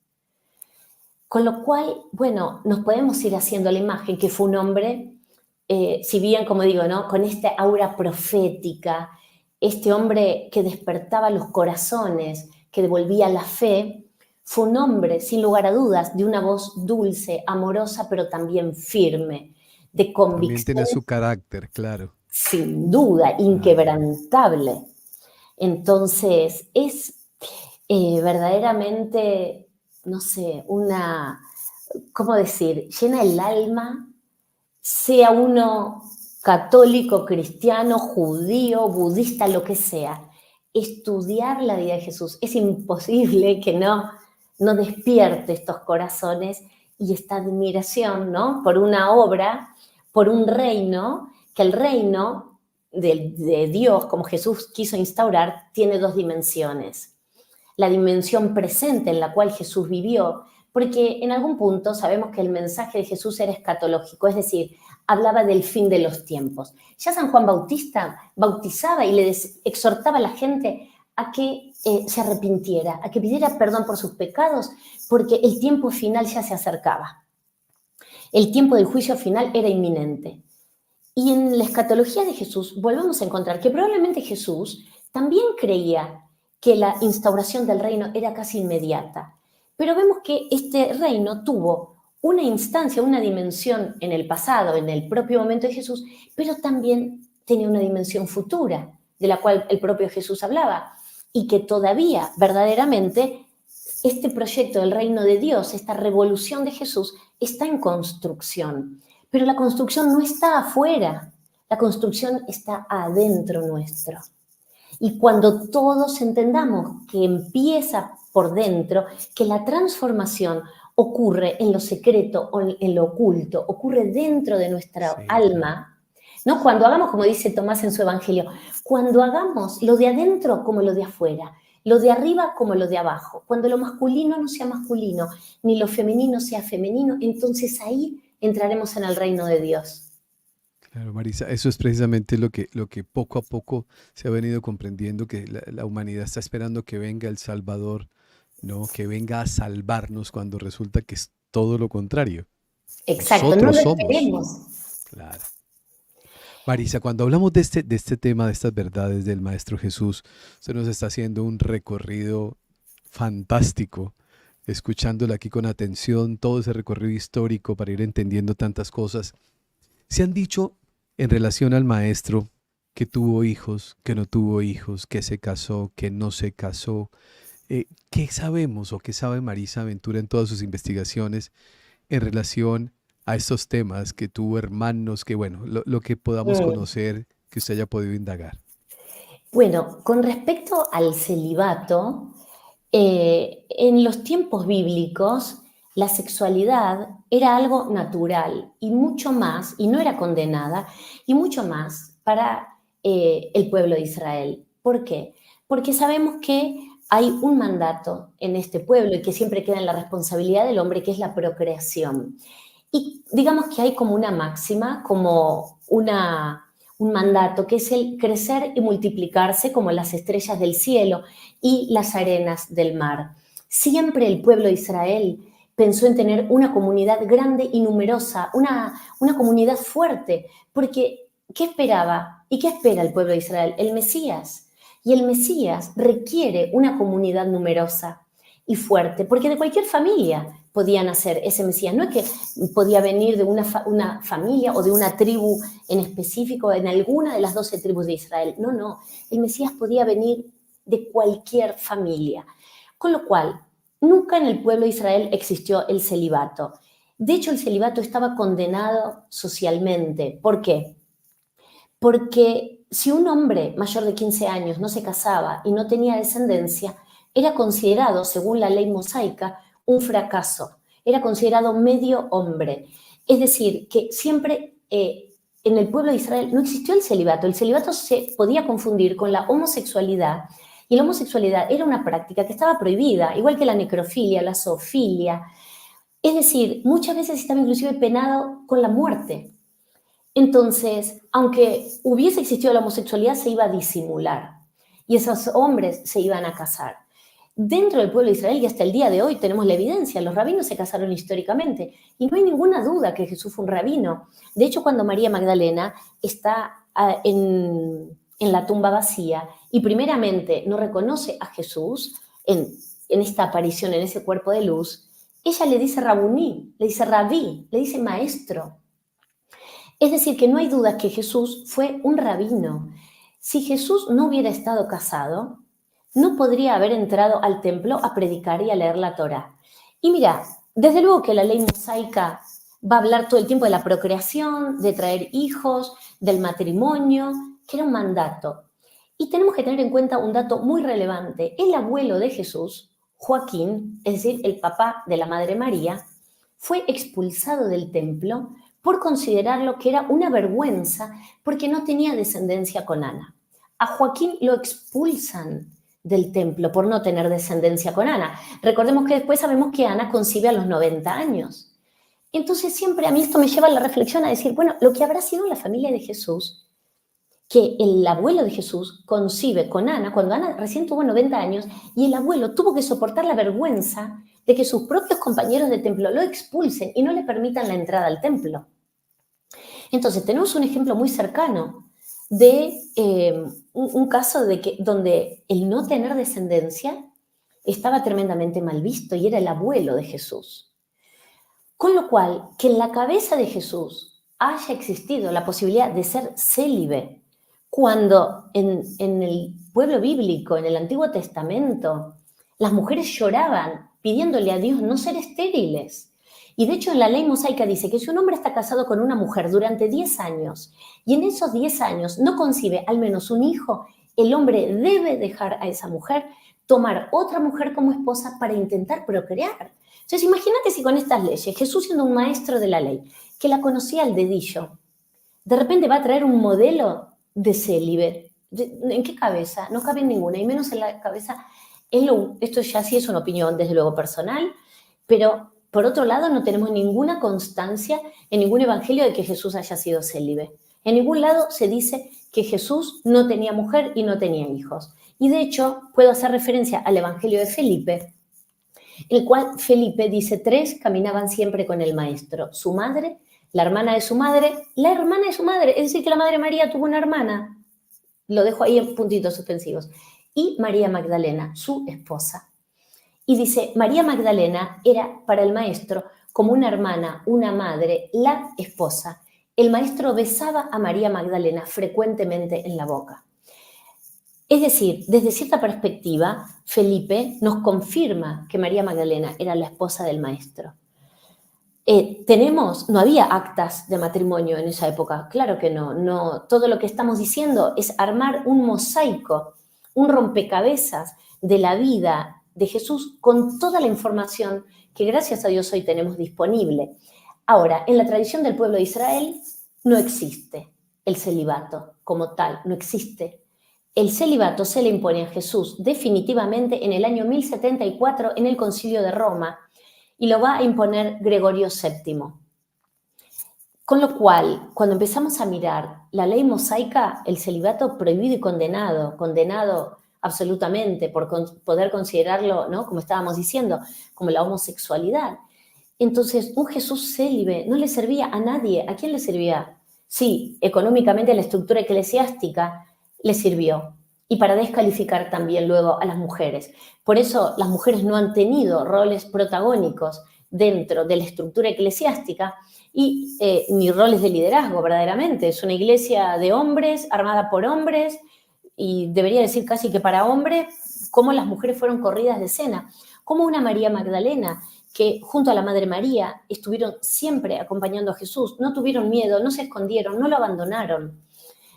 Con lo cual, bueno, nos podemos ir haciendo la imagen que fue un hombre, si bien, como digo, ¿no? Con esta aura profética, este hombre que despertaba los corazones, que devolvía la fe, fue un hombre, sin lugar a dudas, de una voz dulce, amorosa, pero también firme, de También tiene convicción, su carácter, claro. sin duda, Claro. inquebrantable. Entonces, es verdaderamente, no sé, ¿cómo decir? Llena el alma, sea uno católico, cristiano, judío, budista, lo que sea. Estudiar la vida de Jesús. Es imposible que no despierte estos corazones y esta admiración, ¿no? Por una obra, por un reino, que el reino de Dios, como Jesús quiso instaurar, tiene dos dimensiones. La dimensión presente en la cual Jesús vivió, porque en algún punto sabemos que el mensaje de Jesús era escatológico, es decir, hablaba del fin de los tiempos. Ya San Juan Bautista bautizaba y le exhortaba a la gente a que se arrepintiera, a que pidiera perdón por sus pecados, porque el tiempo final ya se acercaba. El tiempo del juicio final era inminente. Y en la escatología de Jesús volvemos a encontrar que probablemente Jesús también creía que la instauración del reino era casi inmediata. Pero vemos que este reino tuvo una instancia, una dimensión en el pasado, en el propio momento de Jesús, pero también tenía una dimensión futura, de la cual el propio Jesús hablaba, y que todavía verdaderamente este proyecto del reino de Dios, esta revolución de Jesús, está en construcción. Pero la construcción no está afuera, la construcción está adentro nuestro. Y cuando todos entendamos que empieza por dentro, que la transformación ocurre en lo secreto o en lo oculto, ocurre dentro de nuestra Sí, claro. alma, ¿no? Cuando hagamos, como dice Tomás en su Evangelio, cuando hagamos lo de adentro como lo de afuera, lo de arriba como lo de abajo, cuando lo masculino no sea masculino, ni lo femenino sea femenino, entonces ahí entraremos en el reino de Dios. Claro, Marisa, eso es precisamente lo que poco a poco se ha venido comprendiendo, que la humanidad está esperando que venga el Salvador, ¿no? Que venga a salvarnos cuando resulta que es todo lo contrario. Exacto, no lo Nosotros somos. esperemos. Claro. Marisa, cuando hablamos de este tema, de estas verdades del Maestro Jesús, se nos está haciendo un recorrido fantástico, escuchándolo aquí con atención, todo ese recorrido histórico para ir entendiendo tantas cosas. Se han dicho en relación al Maestro que tuvo hijos, que no tuvo hijos, que se casó, que no se casó. ¿Qué sabemos o qué sabe Marisa Ventura en todas sus investigaciones en relación a estos temas, que tuvo hermanos, que bueno, lo que podamos Mm. conocer, que usted haya podido indagar? Bueno, con respecto al celibato, en los tiempos bíblicos la sexualidad era algo natural y mucho más, y no era condenada, y mucho más para el pueblo de Israel. ¿Por qué? Porque sabemos que hay un mandato en este pueblo y que siempre queda en la responsabilidad del hombre, que es la procreación. Y digamos que hay como una máxima, como un mandato, que es el crecer y multiplicarse como las estrellas del cielo y las arenas del mar. Siempre el pueblo de Israel pensó en tener una comunidad grande y numerosa, una comunidad fuerte, porque ¿qué esperaba y qué espera el pueblo de Israel? El Mesías. Y el Mesías requiere una comunidad numerosa y fuerte, porque de cualquier familia podía nacer ese Mesías. No es que podía venir de una familia o de una tribu en específico, en alguna de las 12 tribus de Israel. No, no. El Mesías podía venir de cualquier familia. Con lo cual, nunca en el pueblo de Israel existió el celibato. De hecho, el celibato estaba condenado socialmente. ¿Por qué? Porque si un hombre mayor de 15 años no se casaba y no tenía descendencia, era considerado, según la ley mosaica, un fracaso. Era considerado medio hombre. Es decir, que siempre en el pueblo de Israel no existió el celibato. El celibato se podía confundir con la homosexualidad, y la homosexualidad era una práctica que estaba prohibida, igual que la necrofilia, la zoofilia. Es decir, muchas veces estaba inclusive penado con la muerte. Entonces, aunque hubiese existido la homosexualidad, se iba a disimular y esos hombres se iban a casar. Dentro del pueblo de Israel y hasta el día de hoy tenemos la evidencia, los rabinos se casaron históricamente y no hay ninguna duda que Jesús fue un rabino. De hecho, cuando María Magdalena está en la tumba vacía y primeramente no reconoce a Jesús en esta aparición, en ese cuerpo de luz, ella le dice rabuní, le dice rabí, le dice maestro. Es decir, que no hay duda que Jesús fue un rabino. Si Jesús no hubiera estado casado, no podría haber entrado al templo a predicar y a leer la Torá. Y mira, desde luego que la ley mosaica va a hablar todo el tiempo de la procreación, de traer hijos, del matrimonio, que era un mandato. Y tenemos que tener en cuenta un dato muy relevante. El abuelo de Jesús, Joaquín, es decir, el papá de la Madre María, fue expulsado del templo por considerarlo que era una vergüenza porque no tenía descendencia con Ana. A Joaquín lo expulsan del templo por no tener descendencia con Ana. Recordemos que después sabemos que Ana concibe a los 90 años. Entonces siempre a mí esto me lleva a la reflexión a decir, bueno, lo que habrá sido la familia de Jesús, que el abuelo de Jesús concibe con Ana cuando Ana recién tuvo 90 años y el abuelo tuvo que soportar la vergüenza de que sus propios compañeros de templo lo expulsen y no le permitan la entrada al templo. Entonces tenemos un ejemplo muy cercano de un caso donde el no tener descendencia estaba tremendamente mal visto y era el abuelo de Jesús. Con lo cual, que en la cabeza de Jesús haya existido la posibilidad de ser célibe, cuando en el pueblo bíblico, en el Antiguo Testamento, las mujeres lloraban pidiéndole a Dios no ser estériles. Y de hecho en la ley mosaica dice que si un hombre está casado con una mujer durante 10 años y en esos 10 años no concibe al menos un hijo, el hombre debe dejar a esa mujer, tomar otra mujer como esposa para intentar procrear. Entonces imagínate si con estas leyes, Jesús siendo un maestro de la ley, que la conocía al dedillo, de repente va a traer un modelo de célibe. ¿En qué cabeza? No cabe en ninguna, y menos en la cabeza. Esto ya sí es una opinión, desde luego, personal, pero por otro lado no tenemos ninguna constancia en ningún evangelio de que Jesús haya sido célibe. En ningún lado se dice que Jesús no tenía mujer y no tenía hijos. Y de hecho, puedo hacer referencia al evangelio de Felipe, el cual Felipe dice 3 caminaban siempre con el maestro, su madre, la hermana de su madre, la hermana de su madre, es decir, que la Madre María tuvo una hermana, lo dejo ahí en puntitos suspensivos, y María Magdalena, su esposa. Y dice, María Magdalena era para el maestro como una hermana, una madre, la esposa. El maestro besaba a María Magdalena frecuentemente en la boca. Es decir, desde cierta perspectiva, Felipe nos confirma que María Magdalena era la esposa del maestro. No había actas de matrimonio en esa época, claro que no. Todo lo que estamos diciendo es armar un mosaico, un rompecabezas de la vida de Jesús con toda la información que gracias a Dios hoy tenemos disponible. Ahora, en la tradición del pueblo de Israel no existe el celibato como tal, no existe. El celibato se le impone a Jesús definitivamente en el año 1074 en el Concilio de Roma y lo va a imponer Gregorio VII. Con lo cual, cuando empezamos a mirar la ley mosaica, el celibato prohibido y condenado absolutamente por poder considerarlo, ¿no? Como estábamos diciendo, como la homosexualidad. Entonces, un Jesús célibe no le servía a nadie. ¿A quién le servía? Sí, económicamente a la estructura eclesiástica le sirvió. Y para descalificar también luego a las mujeres. Por eso las mujeres no han tenido roles protagónicos dentro de la estructura eclesiástica y ni roles de liderazgo verdaderamente. Es una iglesia de hombres, armada por hombres, y debería decir casi que para hombres, cómo las mujeres fueron corridas de escena. Como una María Magdalena, que junto a la Madre María estuvieron siempre acompañando a Jesús, no tuvieron miedo, no se escondieron, no lo abandonaron.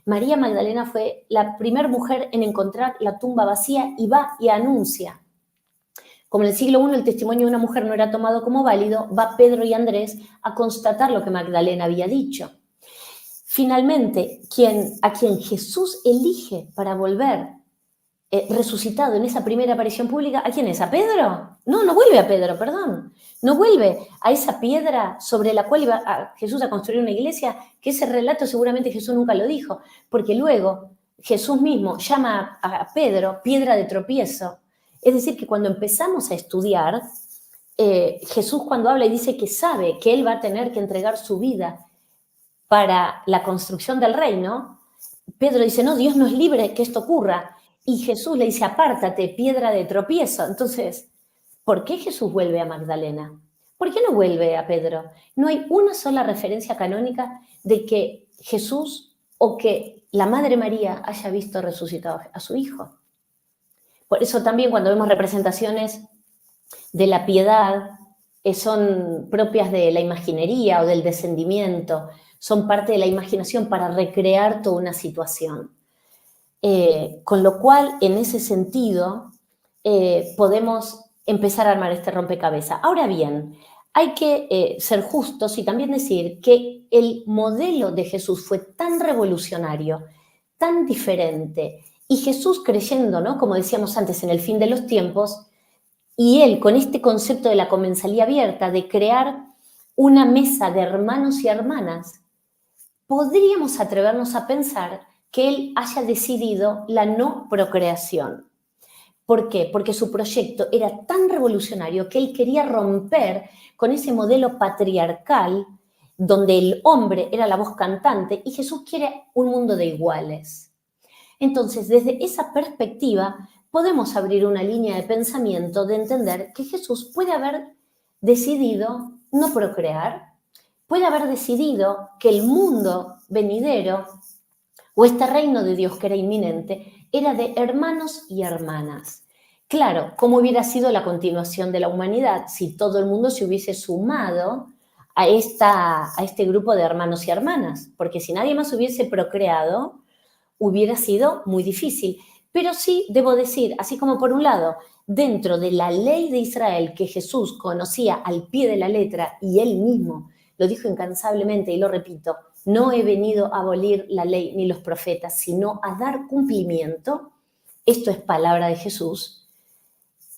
María Magdalena fue la primera mujer en encontrar la tumba vacía y va y anuncia. Como en el siglo I el testimonio de una mujer no era tomado como válido, va Pedro y Andrés a constatar lo que Magdalena había dicho. Finalmente, a quien Jesús elige para volver resucitado en esa primera aparición pública, ¿a quién es? ¿A Pedro? No, no vuelve a Pedro, perdón. No vuelve a esa piedra sobre la cual iba Jesús a construir una iglesia, que ese relato seguramente Jesús nunca lo dijo, porque luego Jesús mismo llama a Pedro piedra de tropiezo. Es decir, que cuando empezamos a estudiar, Jesús cuando habla y dice que sabe que él va a tener que entregar su vida para la construcción del reino, Pedro dice, no, Dios nos libre que esto ocurra. Y Jesús le dice, apártate, piedra de tropiezo. Entonces, ¿por qué Jesús vuelve a Magdalena? ¿Por qué no vuelve a Pedro? No hay una sola referencia canónica de que Jesús o que la Madre María haya visto resucitado a su hijo. Por eso también cuando vemos representaciones de la piedad, son propias de la imaginería o del descendimiento, son parte de la imaginación para recrear toda una situación. Con lo cual, en ese sentido, podemos empezar a armar este rompecabezas. Ahora bien, hay que ser justos y también decir que el modelo de Jesús fue tan revolucionario, tan diferente, y Jesús creyendo, ¿no? Como decíamos antes, en el fin de los tiempos, y él con este concepto de la comensalía abierta, de crear una mesa de hermanos y hermanas, podríamos atrevernos a pensar que él haya decidido la no procreación. ¿Por qué? Porque su proyecto era tan revolucionario que él quería romper con ese modelo patriarcal donde el hombre era la voz cantante y Jesús quiere un mundo de iguales. Entonces, desde esa perspectiva, podemos abrir una línea de pensamiento de entender que Jesús puede haber decidido no procrear, puede haber decidido que el mundo venidero o este reino de Dios que era inminente era de hermanos y hermanas. Claro, ¿cómo hubiera sido la continuación de la humanidad si todo el mundo se hubiese sumado a este grupo de hermanos y hermanas? Porque si nadie más hubiese procreado, hubiera sido muy difícil. Pero sí, debo decir, así como por un lado, dentro de la ley de Israel que Jesús conocía al pie de la letra y él mismo lo dijo incansablemente y lo repito, no he venido a abolir la ley ni los profetas, sino a dar cumplimiento. Esto es palabra de Jesús.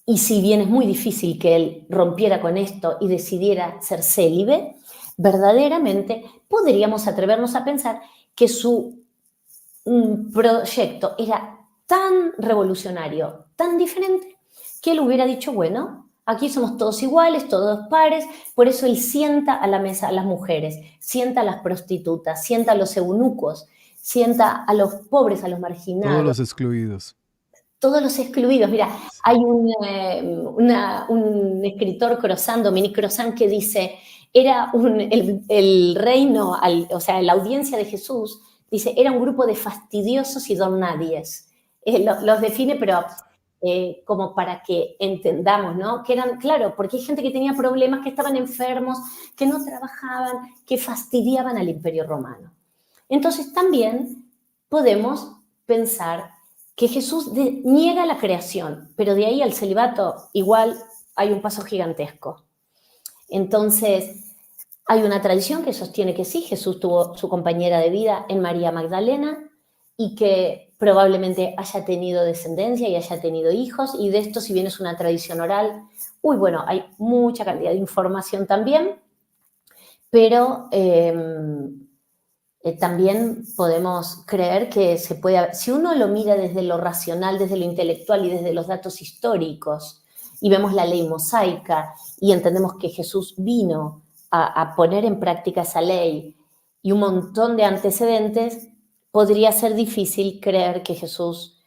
Y si bien es muy difícil que él rompiera con esto y decidiera ser célibe, verdaderamente podríamos atrevernos a pensar que su proyecto era tan revolucionario, tan diferente, que él hubiera dicho, bueno, aquí somos todos iguales, todos pares, por eso él sienta a la mesa a las mujeres, sienta a las prostitutas, sienta a los eunucos, sienta a los pobres, a los Todos marginados, los excluidos. todos los excluidos. Mira, Sí. hay un escritor Crozán, Dominique Crozán, que dice, era el reino, o sea, la audiencia de Jesús, dice, era un grupo de fastidiosos y don nadies. Los define, pero como para que entendamos, ¿no? Que eran, claro, porque hay gente que tenía problemas, que estaban enfermos, que no trabajaban, que fastidiaban al Imperio Romano. Entonces también podemos pensar que Jesús niega la creación, pero de ahí al celibato igual hay un paso gigantesco. Entonces, hay una tradición que sostiene que sí, Jesús tuvo su compañera de vida en María Magdalena y que probablemente haya tenido descendencia y haya tenido hijos, y de esto, si bien es una tradición oral, bueno, hay mucha cantidad de información también, pero también podemos creer que se puede, si uno lo mira desde lo racional, desde lo intelectual y desde los datos históricos, y vemos la ley mosaica y entendemos que Jesús vino a poner en práctica esa ley y un montón de antecedentes, podría ser difícil creer que Jesús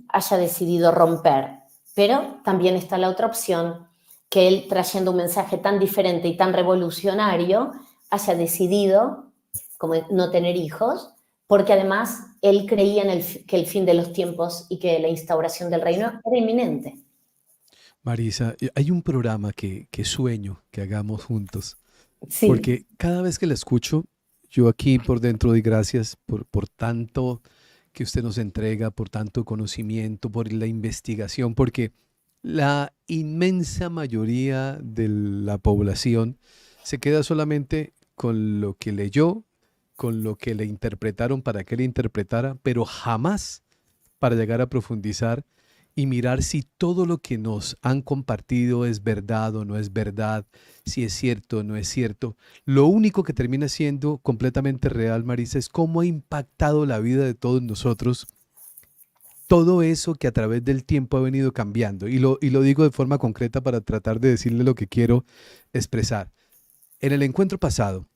haya decidido romper. Pero también está la otra opción, que él, trayendo un mensaje tan diferente y tan revolucionario, haya decidido como no tener hijos, porque además él creía que el fin de los tiempos y que la instauración del reino era inminente. Marisa, hay un programa que sueño que hagamos juntos, Sí, porque cada vez que la escucho, yo aquí por dentro doy gracias por tanto que usted nos entrega, por tanto conocimiento, por la investigación, porque la inmensa mayoría de la población se queda solamente con lo que leyó, con lo que le interpretaron para que le interpretara, pero jamás para llegar a profundizar y mirar si todo lo que nos han compartido es verdad o no es verdad, si es cierto o no es cierto. Lo único que termina siendo completamente real, Marisa, es cómo ha impactado la vida de todos nosotros todo eso que a través del tiempo ha venido cambiando. Y lo digo de forma concreta para tratar de decirle lo que quiero expresar. En el encuentro pasado,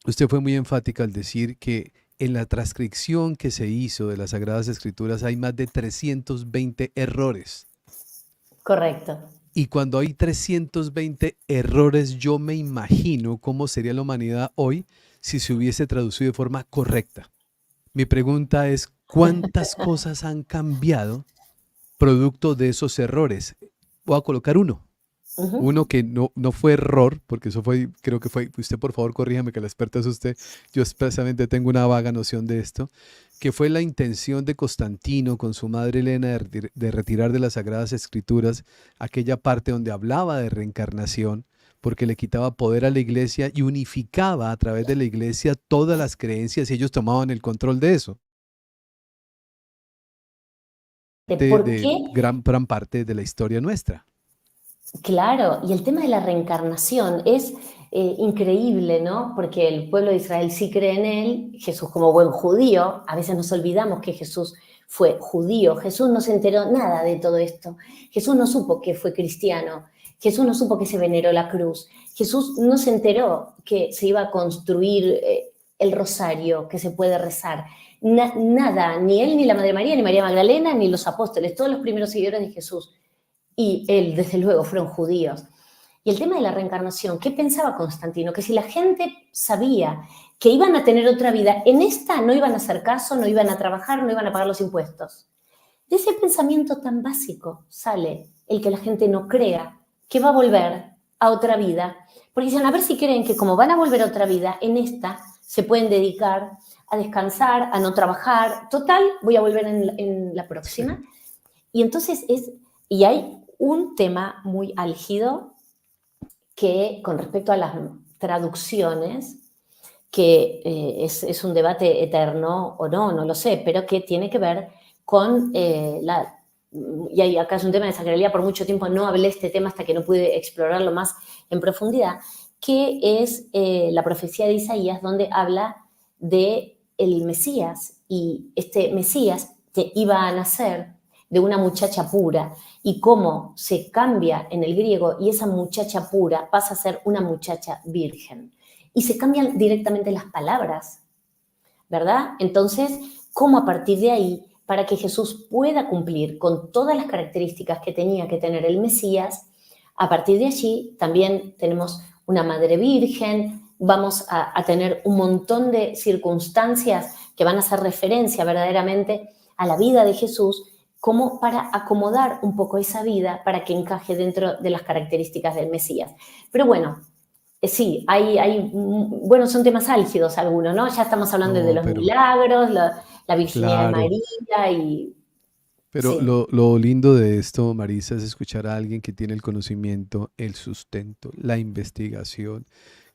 usted fue muy enfática al decir que en la transcripción que se hizo de las Sagradas Escrituras hay más de 320 errores. Correcto. Y cuando hay 320 errores, yo me imagino cómo sería la humanidad hoy si se hubiese traducido de forma correcta. Mi pregunta es, ¿cuántas cosas han cambiado producto de esos errores? Voy a colocar uno. Ujú. Uno que no fue error, porque eso fue, creo que fue, usted por favor corríjame que la experta es usted, yo expresamente tengo una vaga noción de esto, que fue la intención de Constantino con su madre Helena de retirar de las Sagradas Escrituras aquella parte donde hablaba de reencarnación, porque le quitaba poder a la iglesia y unificaba a través de la iglesia todas las creencias y ellos tomaban el control de eso, ¿De por de qué? gran parte de la historia nuestra. Claro, y el tema de la reencarnación es increíble, ¿no? Porque el pueblo de Israel sí cree en él, Jesús como buen judío, a veces nos olvidamos que Jesús fue judío, Jesús no se enteró nada de todo esto, Jesús no supo que fue cristiano, Jesús no supo que se veneró la cruz, Jesús no se enteró que se iba a construir el rosario, que se puede rezar, nada, ni él, ni la Madre María, ni María Magdalena, ni los apóstoles, todos los primeros seguidores de Jesús y él, desde luego, fueron judíos. Y el tema de la reencarnación, ¿qué pensaba Constantino? Que si la gente sabía que iban a tener otra vida, en esta no iban a hacer caso, no iban a trabajar, no iban a pagar los impuestos. De ese pensamiento tan básico sale el que la gente no crea que va a volver a otra vida, porque dicen, a ver si creen que como van a volver a otra vida, en esta se pueden dedicar a descansar, a no trabajar, total, voy a volver en la Sí. próxima. Y entonces y hay un tema muy álgido que con respecto a las traducciones, que es un debate eterno o no, no lo sé, pero que tiene que ver con y hay acá es un tema de sacralidad, por mucho tiempo no hablé de este tema hasta que no pude explorarlo más en profundidad, que es la profecía de Isaías, donde habla de el Mesías, y este Mesías que iba a nacer de una muchacha pura, y cómo se cambia en el griego y esa muchacha pura pasa a ser una muchacha virgen. Y se cambian directamente las palabras, ¿verdad? Entonces, ¿cómo a partir de ahí, para que Jesús pueda cumplir con todas las características que tenía que tener el Mesías, a partir de allí también tenemos una madre virgen, vamos a tener un montón de circunstancias que van a hacer referencia verdaderamente a la vida de Jesús, como para acomodar un poco esa vida para que encaje dentro de las características del Mesías. Pero bueno, sí, bueno, son temas álgidos algunos, ¿no? Ya estamos hablando de No, los pero milagros, la virginidad de claro. María y Pero sí, lo lindo de esto, Marisa, es escuchar a alguien que tiene el conocimiento, el sustento, la investigación,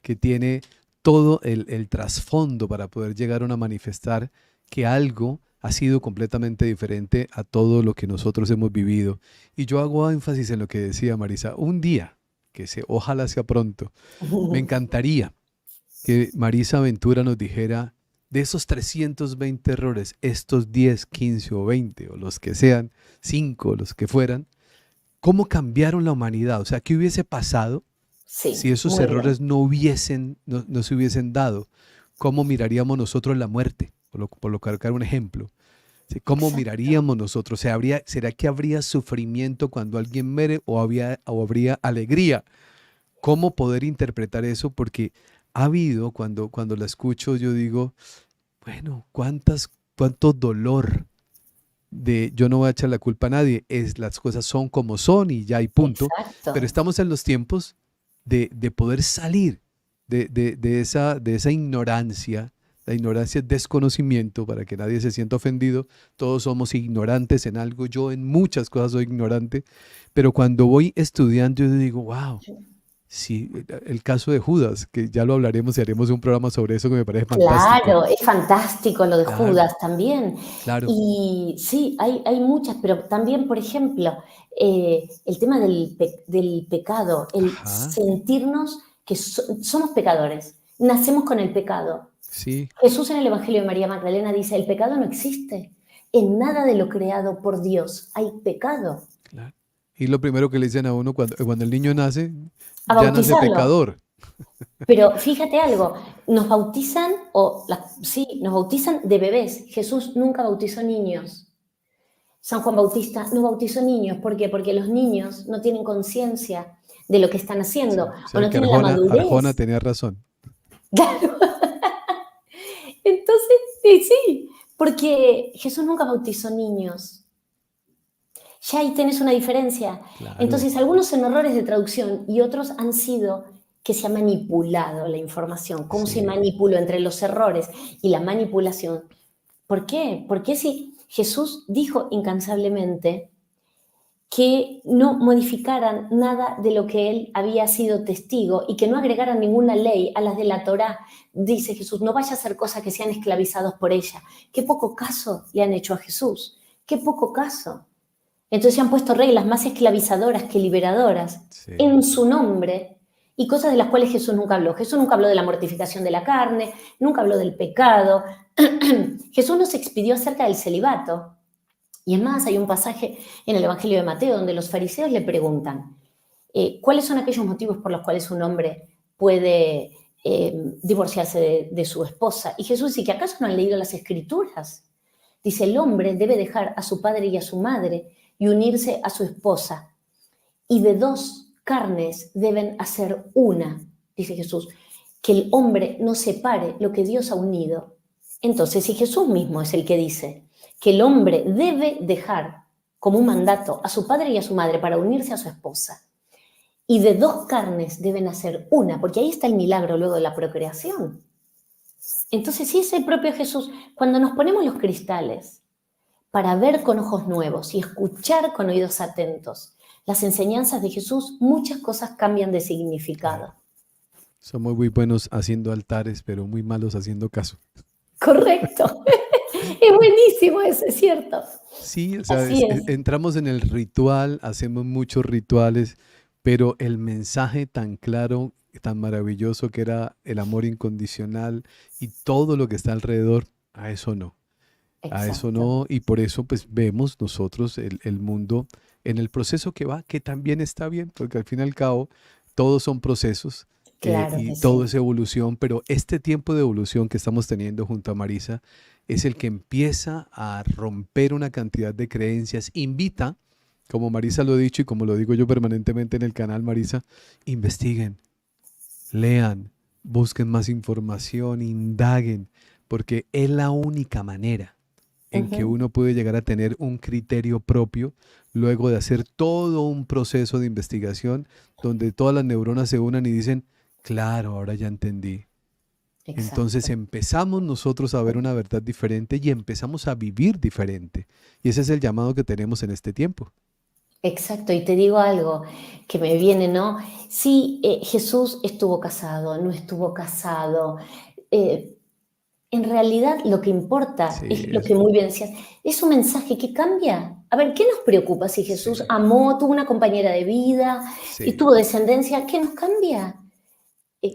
que tiene todo el trasfondo para poder llegar a manifestar que algo ha sido completamente diferente a todo lo que nosotros hemos vivido. Y yo hago énfasis en lo que decía Marisa, un día, ojalá sea pronto, me encantaría que Marisa Ventura nos dijera de esos 320 errores, estos 10, 15 o 20 o los que sean, 5 los que fueran, ¿cómo cambiaron la humanidad? O sea, ¿qué hubiese pasado si sí, esos muy bien. errores no se hubiesen dado? ¿Cómo miraríamos nosotros la muerte? Por lo colocar un ejemplo. ¿Sí? ¿Cómo Exacto. miraríamos nosotros? O sea, ¿será que habría sufrimiento cuando alguien muere o habría alegría? ¿Cómo poder interpretar eso? Porque ha habido, cuando la escucho, yo digo, bueno, cuánto dolor de yo no voy a echar la culpa a nadie, las cosas son como son y ya hay punto, Exacto. pero estamos en los tiempos de poder salir de esa ignorancia. La ignorancia es desconocimiento, para que nadie se sienta ofendido. Todos somos ignorantes en algo. Yo en muchas cosas soy ignorante, pero cuando voy estudiando, yo digo, wow, Sí, el caso de Judas, que ya lo hablaremos y haremos un programa sobre eso que me parece fantástico. Claro, es fantástico lo de Claro, Judas también. claro. Y sí, hay muchas, pero también, por ejemplo, el tema del pecado, el Ajá, sentirnos que somos pecadores, nacemos con el pecado. sí, Jesús en el Evangelio de María Magdalena dice, el pecado no existe. En nada de lo creado por Dios hay pecado. claro. Y lo primero que le dicen a uno cuando el niño nace, A ya nace bautizarlo. pecador. Pero fíjate algo, nos bautizan, sí, nos bautizan de bebés. Jesús nunca bautizó niños. San Juan Bautista no bautizó niños. ¿Por qué? Porque los niños no tienen conciencia de lo que están Sí, haciendo o o sea no que tienen la Arjona madurez. tenía razón. Claro. Entonces, sí, porque Jesús nunca bautizó niños. Ya ahí tenés una diferencia. Claro, Entonces, algunos son errores de traducción y otros han sido que se ha manipulado la información. ¿Cómo se sí, manipuló entre los errores y la manipulación? ¿Por qué? Porque si Jesús dijo incansablemente que no modificaran nada de lo que él había sido testigo y que no agregaran ninguna ley a las de la Torá, dice Jesús, no vaya a hacer cosas que sean esclavizados por ella. Qué poco caso le han hecho a Jesús, qué poco caso. Entonces se han puesto reglas más esclavizadoras que liberadoras sí. en su nombre y cosas de las cuales Jesús nunca habló. Jesús nunca habló de la mortificación de la carne, nunca habló del pecado. Jesús nos expidió acerca del celibato. Y es más, hay un pasaje en el Evangelio de Mateo donde los fariseos le preguntan, ¿cuáles son aquellos motivos por los cuales un hombre puede divorciarse de su esposa? Y Jesús dice que acaso no han leído las Escrituras. Dice, el hombre debe dejar a su padre y a su madre y unirse a su esposa. Y de dos carnes deben hacer una, dice Jesús, que el hombre no separe lo que Dios ha unido. Entonces, si Jesús mismo es el que dice que el hombre debe dejar como un mandato a su padre y a su madre para unirse a su esposa, y de dos carnes deben hacer una, porque ahí está el milagro luego de la procreación. Entonces, sí es el propio Jesús. Cuando nos ponemos los cristales para ver con ojos nuevos y escuchar con oídos atentos las enseñanzas de Jesús, muchas cosas cambian de Claro. significado. Somos muy buenos haciendo altares, pero muy malos haciendo caso. Correcto. Es buenísimo eso, es cierto. Sí, o sea, Así es. entramos en el ritual, hacemos muchos rituales, pero el mensaje tan claro, tan maravilloso que era el amor incondicional y todo lo que está alrededor, a eso Exacto. no, y por eso pues vemos nosotros el mundo en el proceso que va, que también está bien, porque al fin y al cabo todos son procesos Claro y que todo sí. es evolución, pero este tiempo de evolución que estamos teniendo junto a Marisa es el que empieza a romper una cantidad de creencias, invita, como Marisa lo ha dicho y como lo digo yo permanentemente en el canal Marisa, investiguen, lean, busquen más información, indaguen, porque es la única manera en que Ujú. uno puede llegar a tener un criterio propio luego de hacer todo un proceso de investigación donde todas las neuronas se unan y dicen, claro, ahora ya entendí. Entonces Exacto. empezamos nosotros a ver una verdad diferente y empezamos a vivir diferente. Y ese es el llamado que tenemos en este tiempo. Exacto, y te digo algo que me viene, ¿no? Sí, Jesús estuvo casado, no estuvo casado. eh, en realidad lo que importa Sí, es lo que muy bien decías, es un mensaje que cambia. A ver, ¿qué nos preocupa si Jesús sí, amó, tuvo una compañera de vida y sí, tuvo descendencia? ¿Qué nos cambia?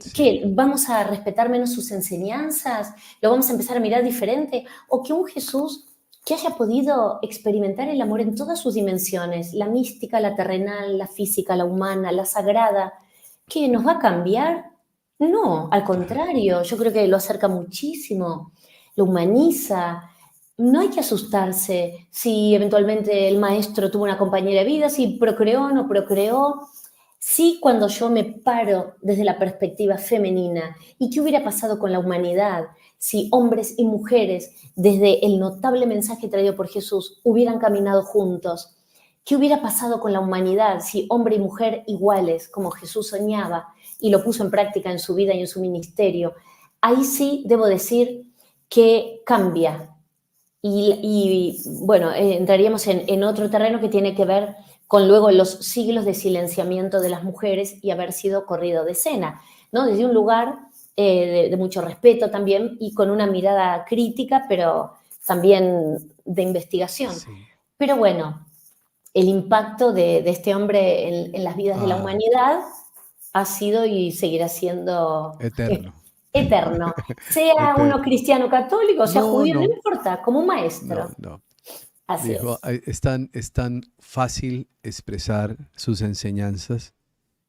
sí. ¿Qué? ¿Vamos a respetar menos sus enseñanzas? ¿Lo vamos a empezar a mirar diferente? ¿O que un Jesús que haya podido experimentar el amor en todas sus dimensiones, la mística, la terrenal, la física, la humana, la sagrada, que nos va a cambiar? No, al Claro. contrario, yo creo que lo acerca muchísimo, lo humaniza. No hay que asustarse si eventualmente el maestro tuvo una compañera de vida, si procreó o no procreó. Sí, cuando yo me paro desde la perspectiva femenina, ¿y qué hubiera pasado con la humanidad si hombres y mujeres, desde el notable mensaje traído por Jesús, hubieran caminado juntos? ¿Qué hubiera pasado con la humanidad si hombre y mujer iguales, como Jesús soñaba y lo puso en práctica en su vida y en su ministerio? Ahí sí debo decir que cambia. Bueno, entraríamos en otro terreno que tiene que ver con luego los siglos de silenciamiento de las mujeres y haber sido corrido de escena, ¿no? Desde un lugar de mucho respeto también y con una mirada crítica, pero también de investigación. Sí. Pero bueno, el impacto de este hombre en las vidas de la humanidad ha sido y seguirá siendo Eterno. eterno. Sea uno Eterno. cristiano católico, sea No, judío, no no, importa, como un maestro. no. Así Dijo, es. es tan fácil expresar sus enseñanzas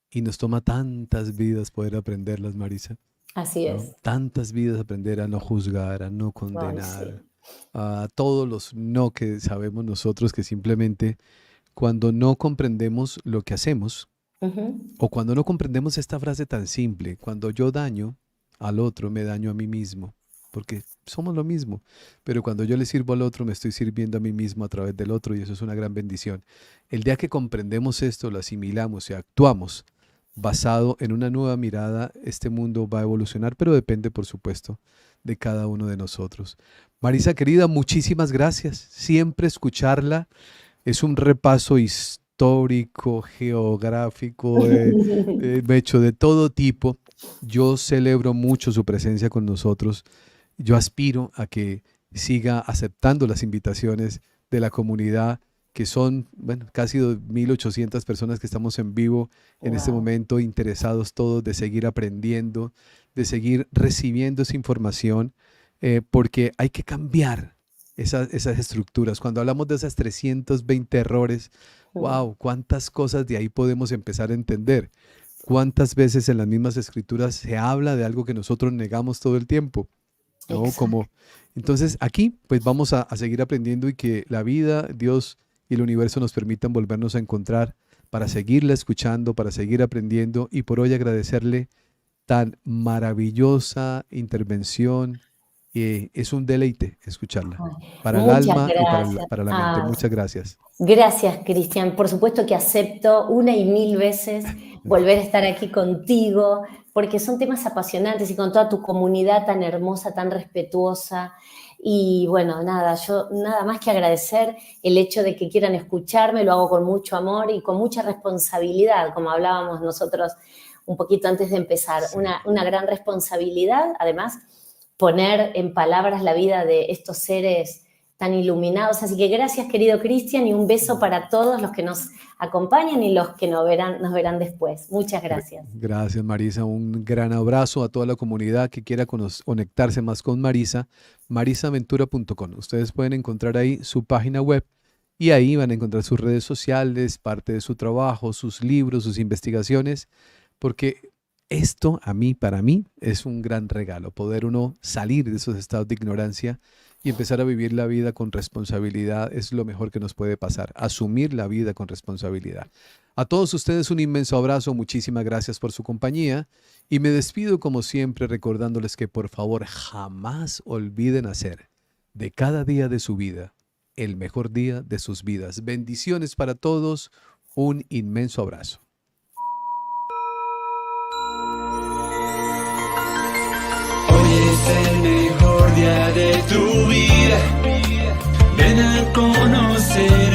y nos toma tantas vidas poder aprenderlas, Marisa, Así ¿no? es. Tantas vidas aprender a no juzgar, a no Ay, condenar, sí. a todos los no que sabemos nosotros que simplemente cuando no comprendemos lo que hacemos Ujú. o cuando no comprendemos esta frase tan simple, cuando yo daño al otro, me daño a mí mismo, porque somos lo mismo, pero cuando yo le sirvo al otro, me estoy sirviendo a mí mismo a través del otro y eso es una gran bendición. El día que comprendemos esto, lo asimilamos y actuamos basado en una nueva mirada, este mundo va a evolucionar, pero depende, por supuesto, de cada uno de nosotros. Marisa, querida, muchísimas gracias. Siempre escucharla es un repaso histórico, geográfico, hecho de todo tipo. Yo celebro mucho su presencia con nosotros. Yo aspiro a que siga aceptando las invitaciones de la comunidad, que son, bueno, casi 2.800 personas que estamos en vivo en este Wow. momento, interesados todos de seguir aprendiendo, de seguir recibiendo esa información, porque hay que cambiar esas estructuras. Cuando hablamos de esas 320 errores, wow, cuántas cosas de ahí podemos empezar a entender. Cuántas veces en las mismas escrituras se habla de algo que nosotros negamos todo el tiempo, ¿no? Exacto. Entonces aquí pues vamos a seguir aprendiendo y que la vida, Dios y el universo nos permitan volvernos a encontrar para seguirla escuchando, para seguir aprendiendo y por hoy agradecerle tan maravillosa intervención. Es un deleite escucharla, Ay, para el muchas alma y gracias. para la mente. Muchas gracias. Gracias, Cristian. Por supuesto que acepto una y mil veces volver a estar aquí contigo, porque son temas apasionantes y con toda tu comunidad tan hermosa, tan respetuosa. Y bueno, nada, yo nada más que agradecer el hecho de que quieran escucharme, lo hago con mucho amor y con mucha responsabilidad, como hablábamos nosotros un poquito antes de empezar, Sí. una gran responsabilidad, además, poner en palabras la vida de estos seres tan iluminados. Así que gracias, querido Cristian, y un beso para todos los que nos acompañan y los que nos verán después. Muchas gracias. Gracias, Marisa. Un gran abrazo a toda la comunidad que quiera conectarse más con Marisa. marisaventura.com. Ustedes pueden encontrar ahí su página web y ahí van a encontrar sus redes sociales, parte de su trabajo, sus libros, sus investigaciones, porque esto para mí, es un gran regalo, poder uno salir de esos estados de ignorancia y empezar a vivir la vida con responsabilidad es lo mejor que nos puede pasar, asumir la vida con responsabilidad. A todos ustedes un inmenso abrazo, muchísimas gracias por su compañía y me despido como siempre recordándoles que por favor jamás olviden hacer de cada día de su vida el mejor día de sus vidas. Bendiciones para todos, un inmenso abrazo. Hoy es el mejor día de tu vida. Ven a conocer